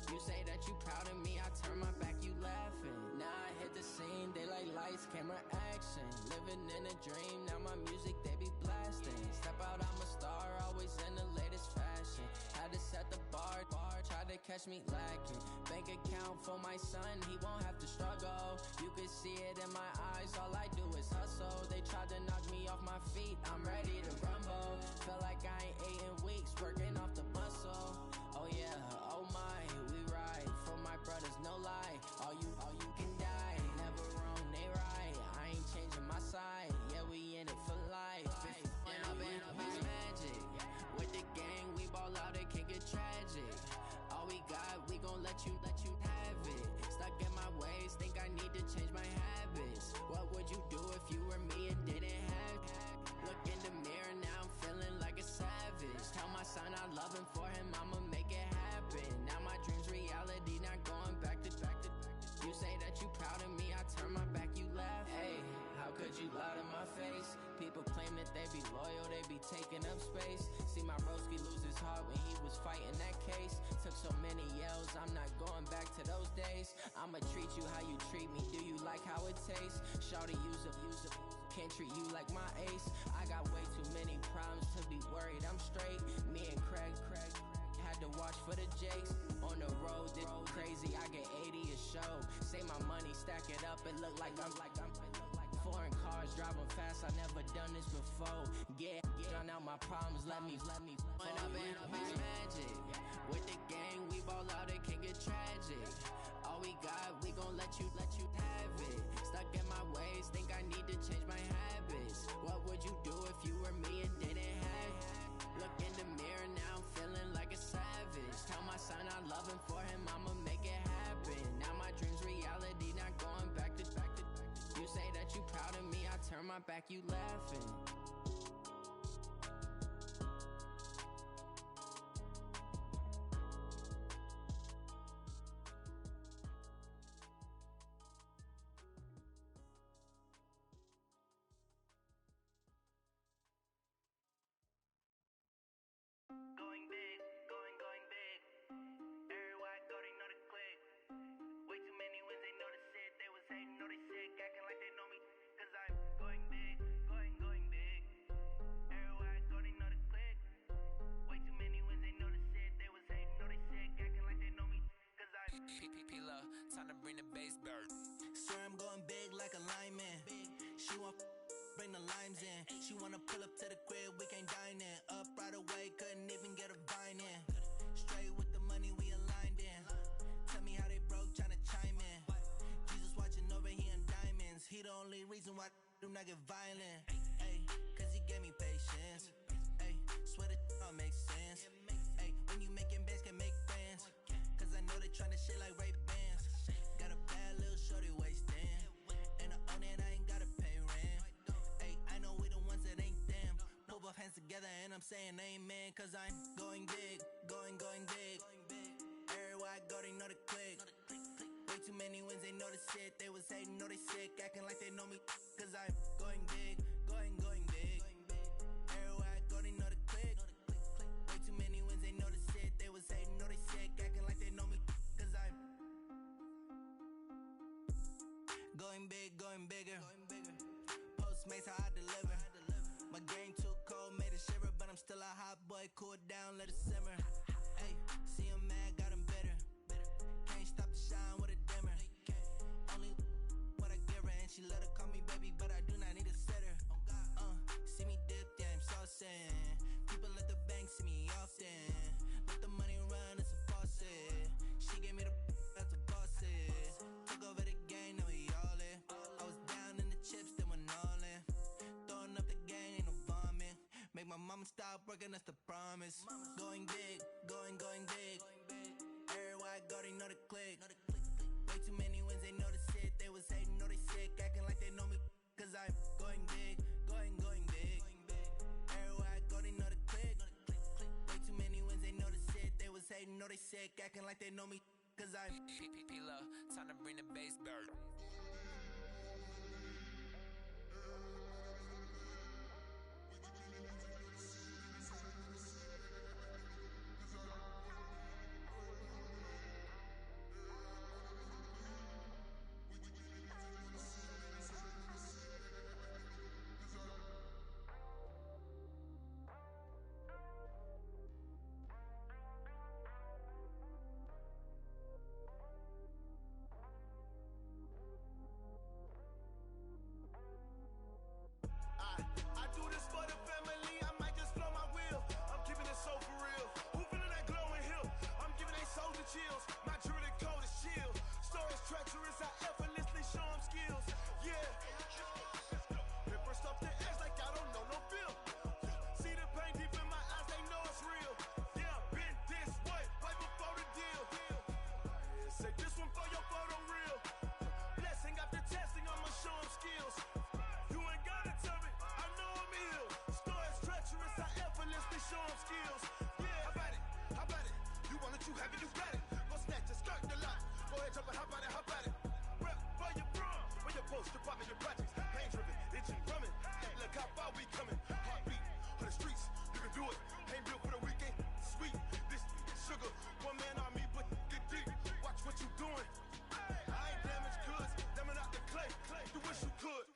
You say that you proud of me, I turn my back, you laughing. Now I hit the scene, they like lights, camera, action. Living in a dream, now my music, they be blasting. Step out, I'm a star, always in the latest fashion. Had to set the bar, try to catch me lacking. Bank account for my son, he won't have to struggle. You can see it in my eyes, all I do is hustle. They tried to knock me off my feet, I'm ready to rumble. Feel like I ain't ate in weeks, working off the muscle. Oh yeah, oh my, we ride for my brothers, no lie. All you can die, never wrong, they right. I ain't changing my side, yeah, we in it for life. When up in it's magic. With the gang, we ball out, it can get tragic. All we got, we gon' let you have it. Stuck in my ways, think I need to change my habits. What would you do if you were me and didn't have it? Look in the mirror, now I'm feeling like a savage. Tell my son I love him, for him I'ma make it happen. Now my dream's reality, not going back to. You say that you proud of me, I turn my back, you laugh. Hey, how could you lie to my face? People claim that they be loyal, they be taking up space. See my broski lose his heart when he was fighting that case. Took so many yells, I'm not going back to those days. I'ma treat you how you treat me, do you like how it tastes? Shawty, use up, can't treat you like my ace. I got way too many problems to be worried, I'm straight. Me and Craig had to watch for the Jakes. On the road, this crazy, I get 80 a show. Say my money, stack it up, it look like I'm foreign cars, driving fast, I never done this before. Yeah, drown out my problems, let me When up in it's magic. With the gang, we ball out, it can get tragic. All we got, we gon' let you have it. Stuck in my ways, think I need to change my habits. What would you do if you were me and didn't have it? Look in the mirror, now I'm feeling like a savage. Tell my son I love him, for him I'ma make it happen. Now my dream's reality, not going back to. You say that you proud of me, I turn my back, you laughing. Time to bring the bass back. Swear I'm going big like a lineman. She want bring the limes in. She wanna pull up to the crib, we can't dine in. Up right away, couldn't even get reason why do not get violent. Ay, cause he gave me patience. Ay, swear that all makes sense. Ay, when you making bands, can make fans. Cause I know they tryna shit like Ray-Bans. Got a bad little shorty wasting. And I own it, I ain't gotta pay rent. Ay, I know we the ones that ain't them. Pull both hands together and I'm saying amen. Cause I'm going big, going big. Everywhere I go, they know the click. Way too many wins, they know the shit. They was hating, know they sick, acting like they know me. Cause I'm going big, going big. Everywhere I go, they know the click. Way too many wins, they know the shit. They was hating, know they sick, acting like they know me. Cause I'm going big, going bigger. Postmates, how I deliver. My game too cold, made it shiver. But I'm still a hot boy, cool it down, let it simmer. Hey, see him mad, got him bitter. Can't stop the shine with a dimmer. Only what I give her, and she let her call me baby, but I do not need a sitter. See me dip, yeah, I'm saucing. People at the bank see me often. Let the money run, it's a faucet. She gave me the that's a faucet. Took over the game, now we all in. I was down in the chips, then went all in. Throwing up the gang, ain't no vomit. Make my mama stop working, that's the promise. Going big, going big. Everywhere I go, they know the click. Way too many wins, they know the shit. They was hating, know they sick, acting like they know me. Cause I'm going big, going big. Everywhere I go, they know the click. Way too many wins, they know the shit. They was hating, know they sick, acting like they know me. Cause I'm P-P-P-Lo, time to bring the bass back. I do this for the family, I might just blow my wheel. I'm keeping it so for real. Who feeling that glowing hill? I'm giving they soldier chills. My jewelry code is chill. Stories treacherous, I effortlessly show them skills. Yeah. Hit first off the edge like I don't know no feel. See the pain deep in my eyes, they know it's real. Yeah, been this way, right before the deal. Say this one for your photo real. Blessing after testing, I'ma show them skills. You ain't gotta tell me, I know I'm ill. Stories treacherous, I effortlessly show them skills. Yeah, how about it? How about it? You want it, you have it, you got it. Go snatch it, start the lot. Go ahead, jump it, how about it? How about it? Rep for your brum, for your poster, popping your projects. Pain driven, itching, drumming. Look how far we coming. Heartbeat for the streets, you can do it. Ain't built for the weekend. Sweet, this sugar, one man army, but get deep. Watch what you doing. I ain't damaged goods, damn out the clay. You wish you could.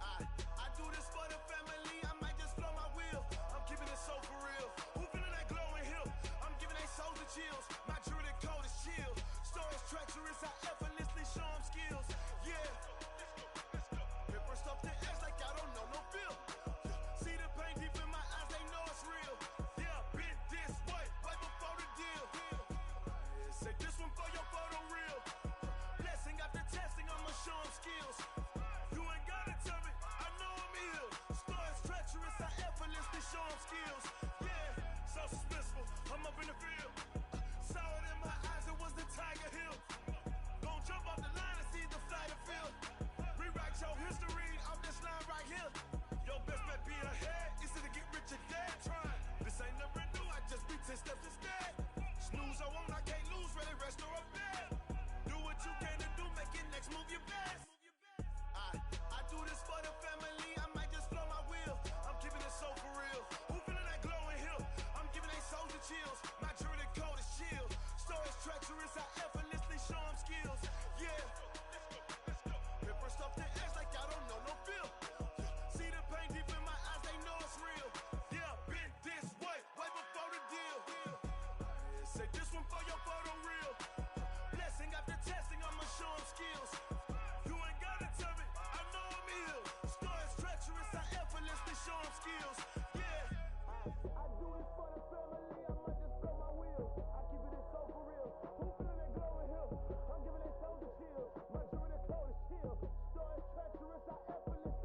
I do this for the family, I might just blow my wheel. I'm keeping it so for real. Who feeling that glowing hill? I'm giving they soldier chills. My jewelry code is chill. Stories treacherous, I effortlessly show them skills. Yeah. Hit first off the edge like I don't know no feel. See the pain deep in my eyes, they know it's real. Yeah, been this way, right before the deal. Say this one for your photo real. Blessing after testing, I'ma show them skills. You ain't gotta tell me, I know I'm ill. Stories treacherous, I effortlessly show them skills. Yeah, so suspenseful, I'm up in the field. Saw it in my eyes, it was the Tiger Hill. Gon' jump off the line and see the flight of field. Rewrite your history off this line right here. Your best bet be ahead, easy to get rich or dead trying. This ain't never new, I just be 10 steps instead. Snooze I won't, I can't lose, ready, rest or up bed. Do what you can to do, make your next move your best. I do this for the family, I might just blow my wheel. I'm keeping it so for real. Who feeling that glowing hill? I'm giving they soldier chills. My jewelry code is chill. Stories treacherous, I effortlessly show them skills. Yeah. Hit first off the edge like I don't know no feel. See the pain deep in my eyes, they know it's real. Yeah, been this way, right before the deal. Say this one for your photo real. Blessing after testing, I'ma show them skills. You ain't gotta tell me, I know I'm ill. Stories treacherous, I effortlessly show them skills. Yeah. I do this for the family, I might just blow my wheel. I keep it so for real. Who feeling that glowing hill? I'm giving they soldier chills. My jewelry code is chill. Stories treacherous, I effortlessly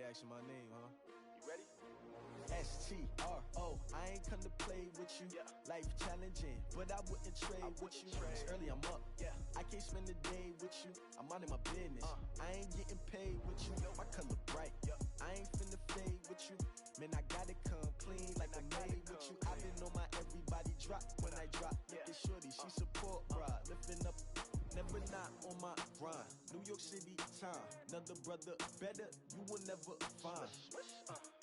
asking my name, huh? You ready? STRO, I ain't come to play with you. Life challenging, but I wouldn't trade with you. It's early, I'm up. I can't spend the day with you. I'm out in my business. I ain't getting paid with you. My color bright. I ain't finna fade with you. Man, I gotta come clean like I made with you. I've been on my everybody drop when I drop. Look at shorty, she support bride. Lifting up, never not on my grind. New York City time, another brother better, you will never find.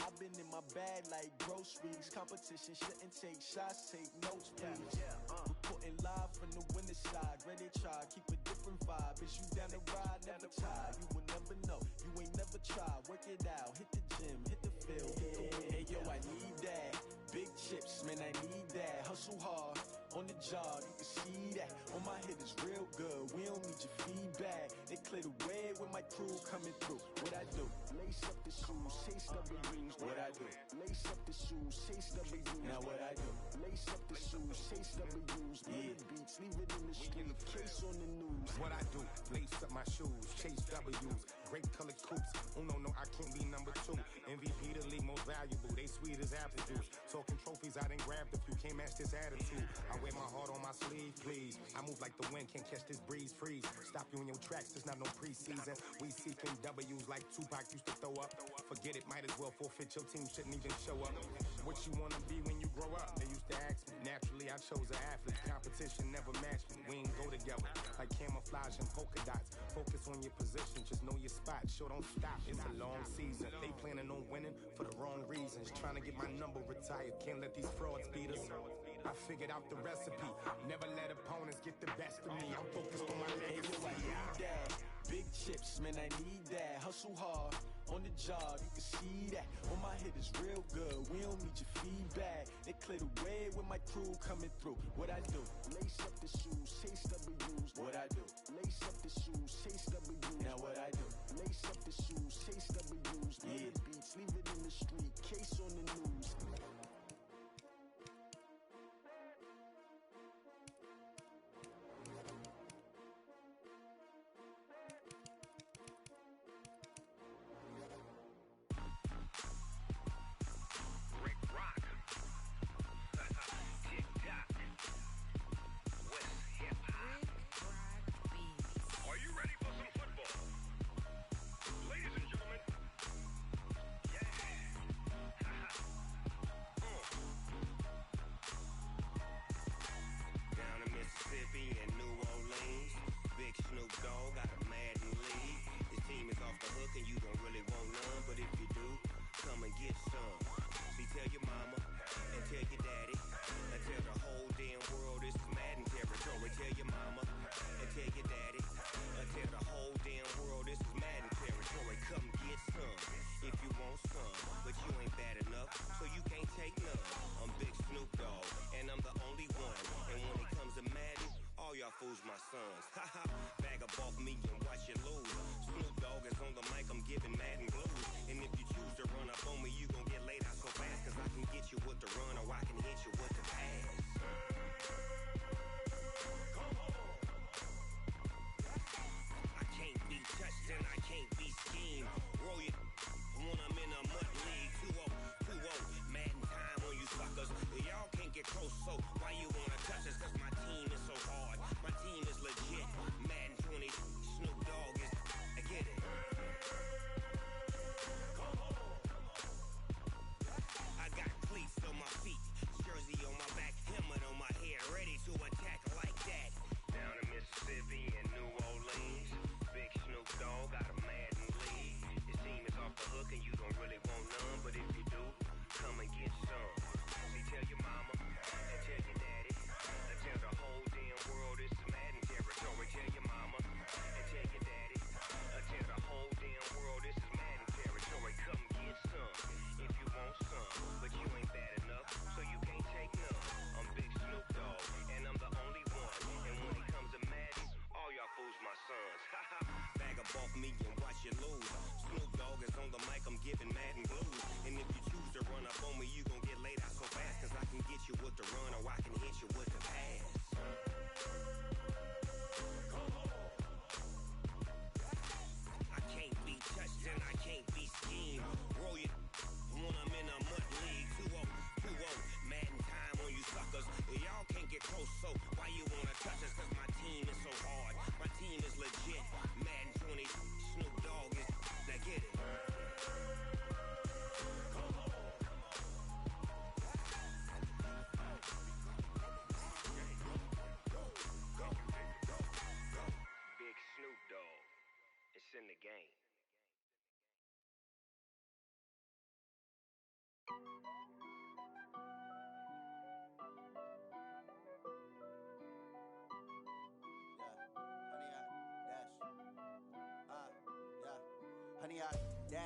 I've been in my bag like groceries. Competition shouldn't take shots, take notes, please. Reporting live from the winner side. Ready to try, keep a different vibe. Is you down the ride, never tired. You will never know, you ain't never tried. Work it out, hit the gym, hit the field, hit the wind. Hey yo, I need that. Big chips, man, I need that. Hustle hard, on the job, you can see that. On my hit is real good, we don't need your feedback. They clear the way with my crew coming through. What I do? Lace up the shoes, chase W's. What I do? Lace up the shoes, chase W's. Now what I do? Lace up the shoes, chase W's. Yeah, beats, leave it in the street, case on the news. What I do? Lace up my shoes, chase W's. Great colored coops. Oh no, I can't be number 2. MVP the league most valuable. They sweet as apple juice. Talking trophies, I done grabbed a few. Can't match this attitude. I wear my heart on my sleeve, please. I move like the wind, can't catch this breeze. Freeze. Stop you in your tracks. There's not no preseason. We seeking W's like Tupac used to throw up. Forget it, might as well forfeit. Your team shouldn't even show up. What you wanna be when you grow up? They used to ask me. Naturally, I chose an athlete. Competition never matched me. We ain't go together like camouflage and polka dots. Focus on your position, just know your spot. Sure, don't stop. It's a long season. They planning on winning for the wrong reasons. Trying to get my number retired. Can't let these frauds beat us. I figured out the recipe. Never let opponents get the best of me. I'm focused on my legacy. I need that. Big chips, man, I need that. Hustle hard, on the job, you can see that. On my hit is real good, we don't need your feedback. They clear the way with my crew coming through. What I do? Lace up the shoes, chase W's. What I do? Lace up the shoes, chase W's. Now what I do? Lace up the shoes, chase W's. Yeah, beats, leave it in the street, case on the news. Seymore-Doe got a Madden lead. His team is off the hook and you don't really want none, but if you do, come and get some. See, tell your mama and tell your daddy and tell the whole damn world this is Madden territory. Tell your mama and tell your daddy and tell the whole damn world this is Madden territory. Come get some if you want some, but you ain't bad enough, so you can't take none. I'm Big Snoop Dogg and I'm the only one, and when it comes to Madden, all y'all fools my sons. Haha, bag up off me and watch you lose. Snoop Dogg is on the mic, I'm giving Madden blues. And if you choose to run up on me, you gon' get laid out so fast, cause I can get you with the run or I can hit you with the pass. I can't be touched and I can't be schemed. Roll you when I'm in a mud league. 2-0, 2-0, Madden time on you suckers. Y'all can't get close, so why you wanna touch us? Cause my team is so hard, my team is legit. Madden 20, Snoop Dogg is, I get it.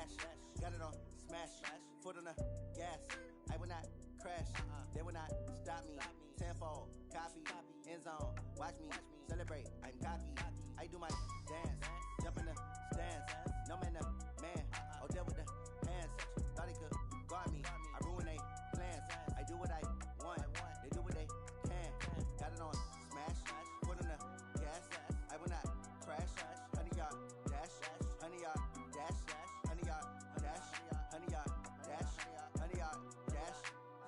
dash. Got it on smash. Foot on the gas. I will not crash. They will not stop me. Tenfold, copy, end zone. Watch me celebrate. I'm cocky. I do my dance. Jump in the stands. No man, the man. Oh, deal with the hands. Thought he could guard me. I ruin they plans. I do what I want. They do what they can. Got it on smash. Foot on the gas. I will not crash. 100-yard dash. 100-yard dash. 100-yard dash. 100-yard dash. 100-yard dash.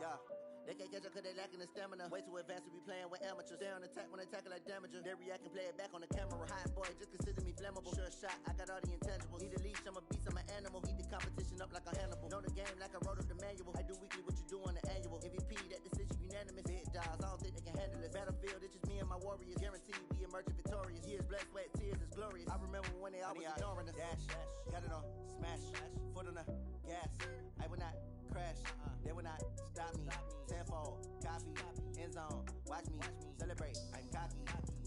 Yeah. They can't catch up cause they lacking the stamina. Way too advanced to be playing with amateurs. Stay on attack when they tackle like damager. They react and play it back on the camera. Hot boy, just consider me flammable. Sure shot, I got all the intangibles. Need a leash, I'm a beast, I'm an animal. Heat the competition up like a Hannibal. Know the game like I wrote up the manual. I do weekly what you do on the annual. MVP, that decision unanimous. Big dogs, I don't think they can handle it. Battlefield, it's just me and my warriors. Guaranteed we emerging victorious. Years, blood, sweat, tears, it's glorious. I remember when they always ignoring us. Dash, got it on smash. Foot on the gas. I will not crash. They will not stop me. Tenfold, copy, end zone. Watch me celebrate. I'm cocky.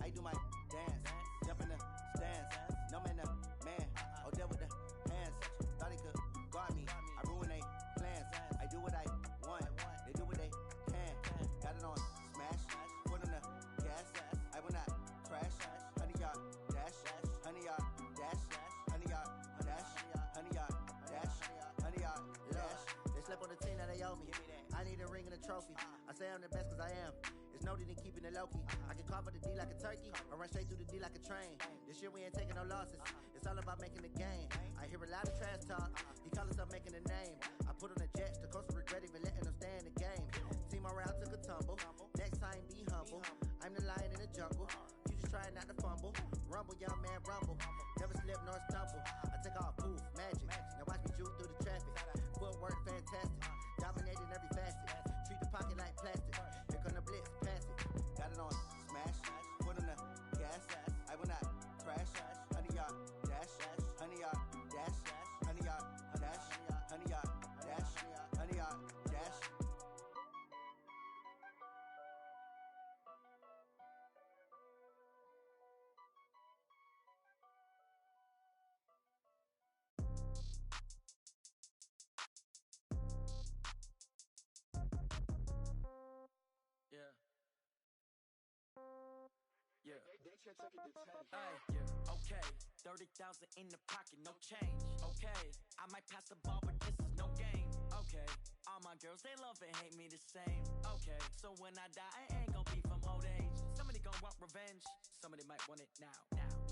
I do my dance. Jump in the stands. No man, the man. Oh, deal with the hands. Thought he could guard me. I ruin they plans. I do what I want. They do what they can. Got it on smash. Foot on the gas. I will not crash. 100-yard dash. 100-yard dash. 100-yard dash. 100-yard dash. 100-yard dash. They slept on the team that they owe me. I need a ring and a trophy. I say I'm the best cause I am. It's noted in keeping it low-key. I can carve for the D like a turkey, or run straight through the D like a train. This year we ain't taking no losses. It's all about making the game. I hear a lot of trash talk. He call himself making a name. I put on the Jets. The coach will regret even letting them stay in the game. Seymore-Doe took a tumble. Next time be humble. I'm the lion in the jungle. You just try not to fumble. Rumble, young man, rumble. Never slip nor stumble. I take off, poof, magic. Now watch me juke through the traffic. Footwork fantastic. Dominating every facet. Treat the pocket like plastic. Here come the blitz, pass it. Got it on smash. Foot on the gas. I will not crash. 100-yard dash. 100-yard dash. 100-yard dash. 100-yard dash. 100-yard dash. Yeah. Okay. 30,000 in the pocket, no change. Okay. I might pass the ball, but this is no game. Okay. All my girls, they love and hate me the same. Okay. So when I die, I ain't gon' be from old age. Somebody gon' want revenge. Somebody might want it now.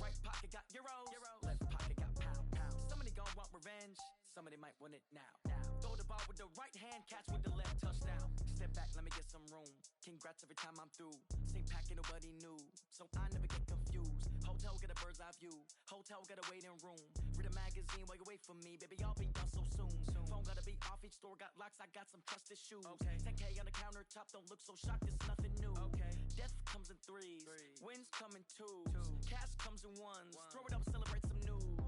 Right pocket got euros. Left pocket got pound. Somebody gon' want revenge. Somebody might want it now. Throw the ball with the right hand, catch with the left, touchdown. Step back, let me get some room. Congrats every time I'm through. Same packet, nobody knew, so I never get confused. Hotel get a bird's eye view. Hotel get a waiting room. Read a magazine while you wait for me, baby. I'll be done so soon. Phone gotta be off. Each store got locks. I got some trusted shoes. 10K on the countertop. Don't look so shocked. It's nothing new. Death comes in threes. Wins come in twos. Cash comes in ones. Throw it up, celebrate some news.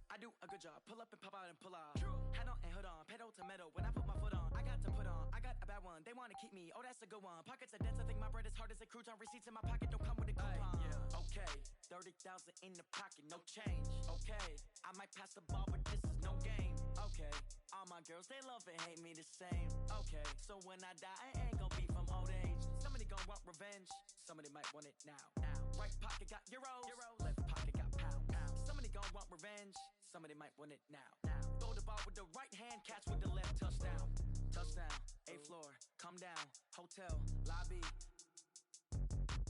I do a good job. Pull up and pop out and pull off. Head on and hood on. Pedal to metal. When I put my foot on, I got to put on. I got a bad one. They wanna keep me. Oh, that's a good one. Pockets are dense. I think my bread is hard as a crouton. Receipts in my pocket don't come with a coupon. Okay. 30,000 in the pocket, no change. Okay. I might pass the ball, but this is no game. Okay. All my girls, they love and hate me the same. Okay. So when I die, I ain't gon' be from old age. Somebody gon' want revenge. Somebody might want it now. Right pocket got euros. Left pocket got pound. Somebody gon' want revenge. Somebody might want it now. Throw the ball with the right hand, catch with the left, touchdown. Touchdown, 8th floor, come down, hotel, lobby.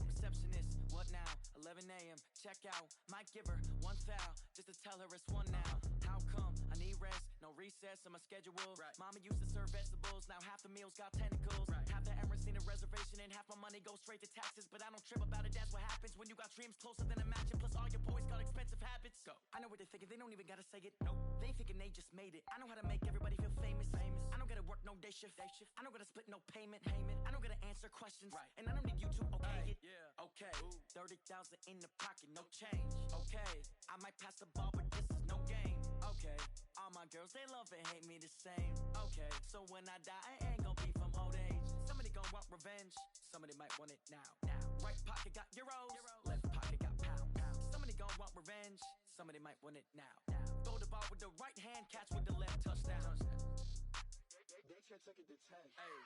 Receptionist, what now? 11 a.m., check out. Might give her one foul, just to tell her it's one now. How come? I need rest, no recess in my schedule. Mama used to serve vegetables, now half the meals got tentacles. Half the Emirates need a reservation and half my money goes straight to taxes. But I don't trip about it, that's what happens when you got dreams closer than a mansion. Plus all your boys got expensive habits. Go. I know what they're thinking, they don't even gotta say it. Nope. They thinking they just made it. I know how to make everybody feel famous. I don't gotta work no day shift. I don't gotta split no payment. I don't gotta answer questions. And I don't need you to okay it. Okay. 30,000 in the pocket, no change. Okay. I might pass the ball, but this is no game. Okay. All my girls, they love and hate me the same. Okay. So when I die, I ain't gon' be from old age. Somebody gon' want revenge. Somebody might want it now. Right pocket got euros. Left pocket got pound. Somebody gon' want revenge. Somebody might want it now. Throw the ball with the right hand, catch with the left, touchdown. They can't take it to 10. Hey.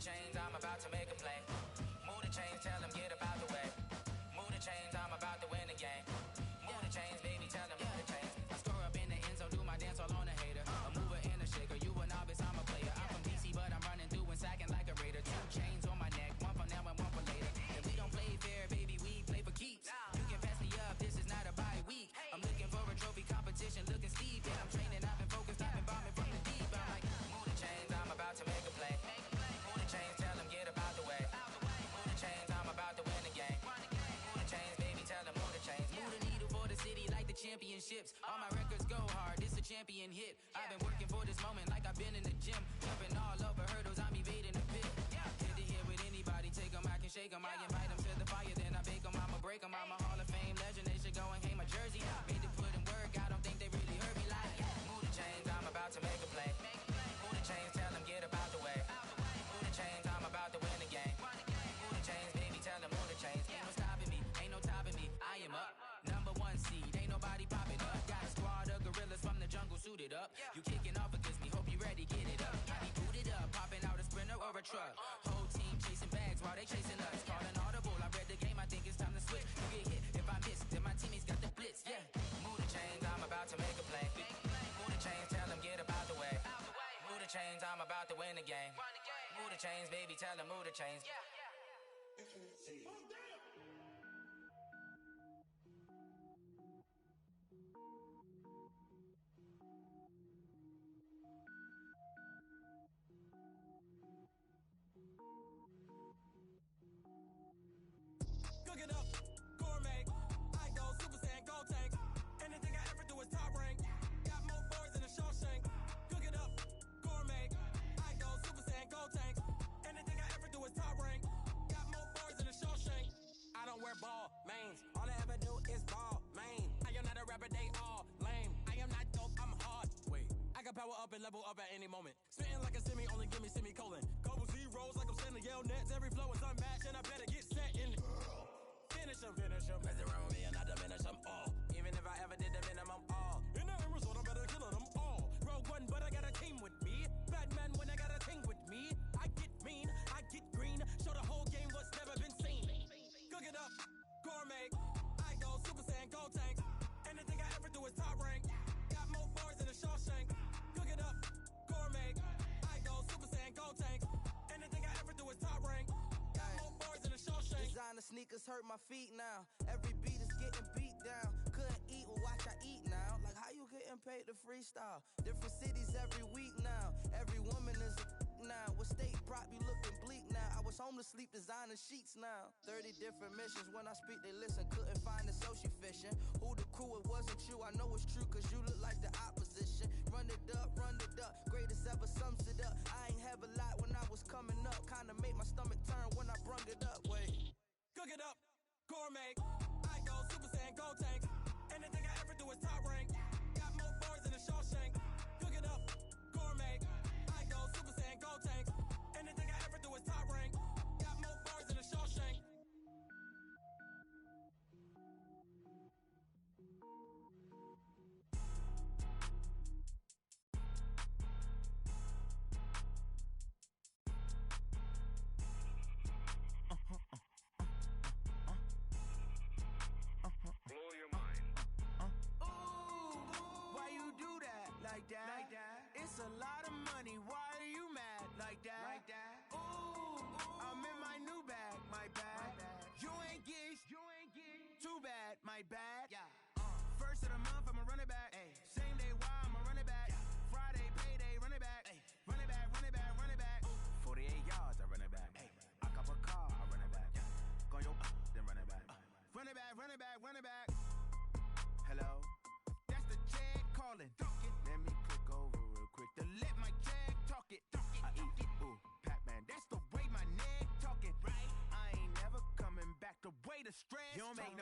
Chains, I'm about to make a play. Move the chains, tell them get up out the way. Move the chains, I'm about to win the game. Move the chains, baby, tell them move the chains. I score up in the end zone, do my dance all on a hater. A mover and a shaker, you a novice, I'm a player. I'm from DC, but I'm running through and sacking like a raider. 2 chains on my neck, one for now and one for later. And we don't play fair, baby, we play for keeps. You can pass me up, this is not a bye week. I'm looking for a trophy competition, looking steep. And I'm training, I've been focused, I've been bombing from the deep. I'm like, move the chains, I'm about to make a play. Chains, tell them get up out the way. Move the chains, I'm about to win the game. Move the chains, baby, tell them move the chains. Move the needle for the city like the championships. All my records go hard, this a champion hit. I've been working for this moment like I've been in the gym. Jumping all over hurdles, I'm evading the pit. Hit to hit with anybody, take them, I can shake them. I invite them to the fire, then I bake them, I'ma break them. I'm a Hall of Fame legend, they should go and hang my jersey. Made to put in work, I don't think they really heard me like. Move the chains, I'm about to make a play. Move the chains, tell them get up out the way. Chains, I'm about to win the game. Move the chains, baby, tell them move the chains. Ain't no stopping me, ain't no topping me. I am up, number 1 seed, ain't nobody popping up. Got a squad of gorillas from the jungle suited up. You kicking off against me, hope you ready, get it up. I be booted up, popping out a sprinter or a truck. Whole team chasing bags while they chasing us. Calling audible, I read the game, I think it's time to switch. You get hit, if I miss, then my teammates got the blitz, yeah. Move the chains, I'm about to make a play. Move the chains, tell them get up out the way. Move the chains, I'm about to win the game. Move the chains, baby, tell them move the chains. Cook it up, gourmet. I go Super Saiyan, gold tank. Anything I ever do is top rank. Got more boys than a Shawshank. Cook it up, gourmet. I go Super Saiyan, gold tank. Anything I ever do is top rank. Got more boys than a Shawshank. I don't wear ball mains. All I ever do is ball main. I am not a rapper, they all lame. I am not dope, I'm hard. Wait, I can power up and level up at any moment. Spitting like a semi, only give me semicolon. Couple zeros like I'm sending yell nets. Every flow is unmatched and I better get set in. Finish them. Mess around with me and I diminish them all. Even if I ever did the minimum all. In the end result, I'm better killing them all. Rogue One, but I got a team with me. Batman when I got a team with me. I get mean, I get green. Show the whole game what's never been seen. Cook it up, gourmet. I go Super Saiyan, gold tank. Anything I ever do is top rank. Got more bars than a Shawshank. Cook it up, gourmet. I go Super Saiyan, gold tank. Anything I ever do is top rank. Got more bars than a Shawshank. Designer sneakers hurt my feet now. Every beat is getting beat down. Couldn't eat, well watch I eat now. Like how you getting paid to freestyle? Different cities every week now. Every woman is a now. What state prop you looking bleak now? I was home to sleep designing sheets now. 30 different missions. When I speak they listen. Couldn't find it so she fishing. Who the crew, it wasn't you. I know it's true cause you look like the opposition. Run it up. Greatest ever sums it up. I ain't have a lot when I was coming up. Kinda made my stomach turn when I brung it up. Wait. Cook it up, gourmet. I go Super Saiyan, gold tank. Anything I ever do is top rank. Got more bars than a Shawshank. Cook it up, gourmet. I go Super Saiyan, gold tank. Anything I ever do is top rank. Got more bars than a Shawshank.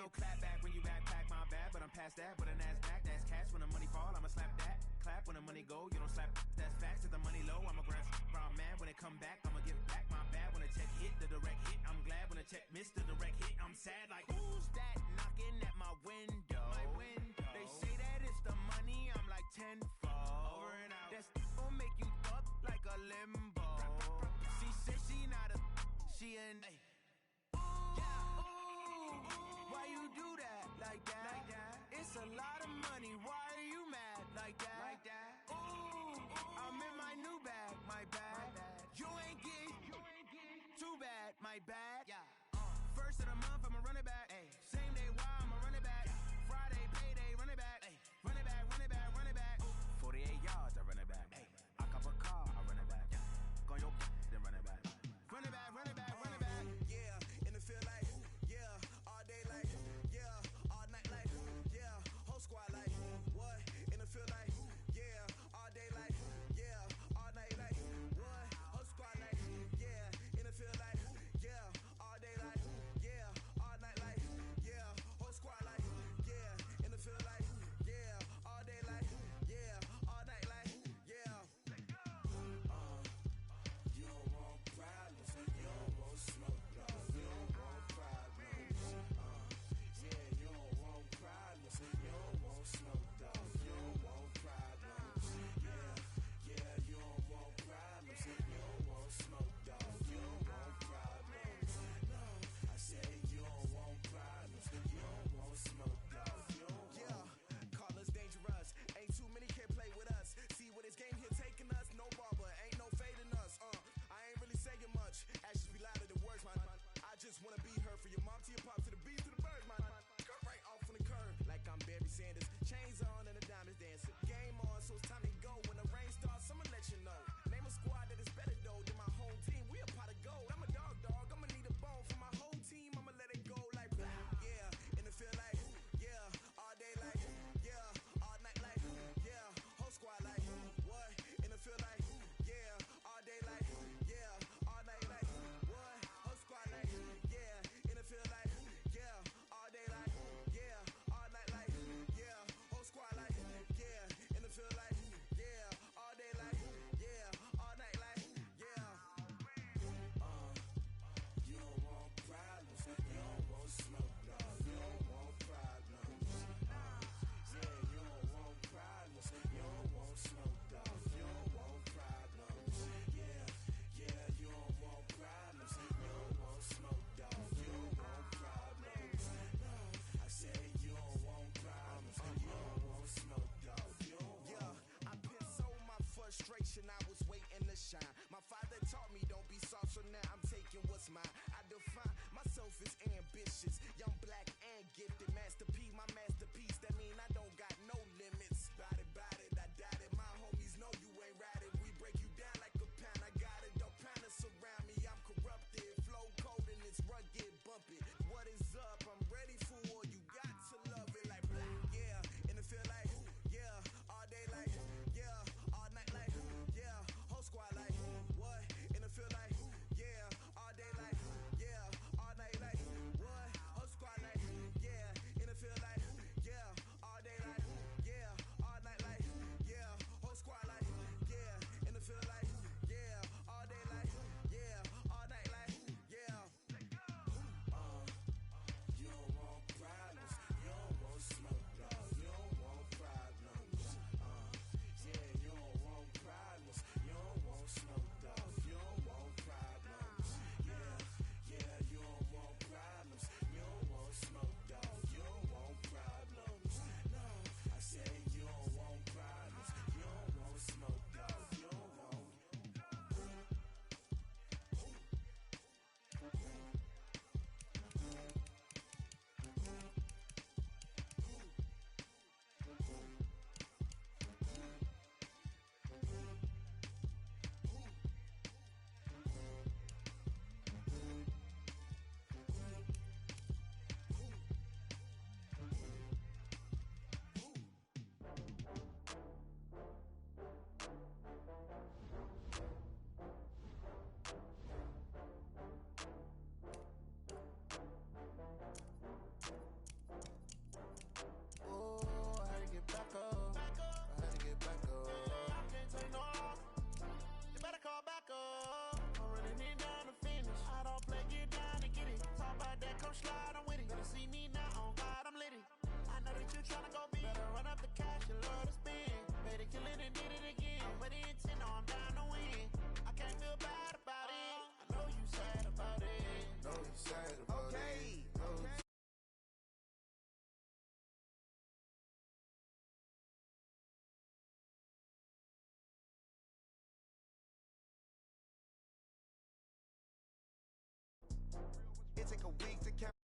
no clap back when you backpack, my bad, but I'm past that. With a NASDAQ, that's cash. When the money fall, I'ma slap that. Clap when the money go, you don't slap. That's facts. If the money low, I'ma grab brown man. When it come back, I'ma give back my bad. When the check hit, the direct hit, I'm glad. When the check missed the direct hit, I'm sad. Like, who's that knocking at my window? They say that it's the money, I'm like tenfold. Over and out. That's gon' make you up like a limbo. She said she not a, she an. Why you do that like that? It's a lot of money. Why are you mad like that? Ooh, I'm in my new bag, my bad. You ain't getting too bad, my bad. First of the month, I'ma run it back. Same day, why I'ma run it back. Friday, payday, run it back. Run it back, run it back, run it back. 48 yards, I run it back. I cop a car, I run it back. Go your then run it back. Run it back, run it back, run it back. Yeah, in the field like, yeah, all day like, yeah, all night like, you tryna go be? Better run up the cash, you love to spend. Better kill it and did it again. I'm with the intent, no, I'm down to win. I can't feel bad about it. I know you sad about it. Know you sad about it. It take a week to count.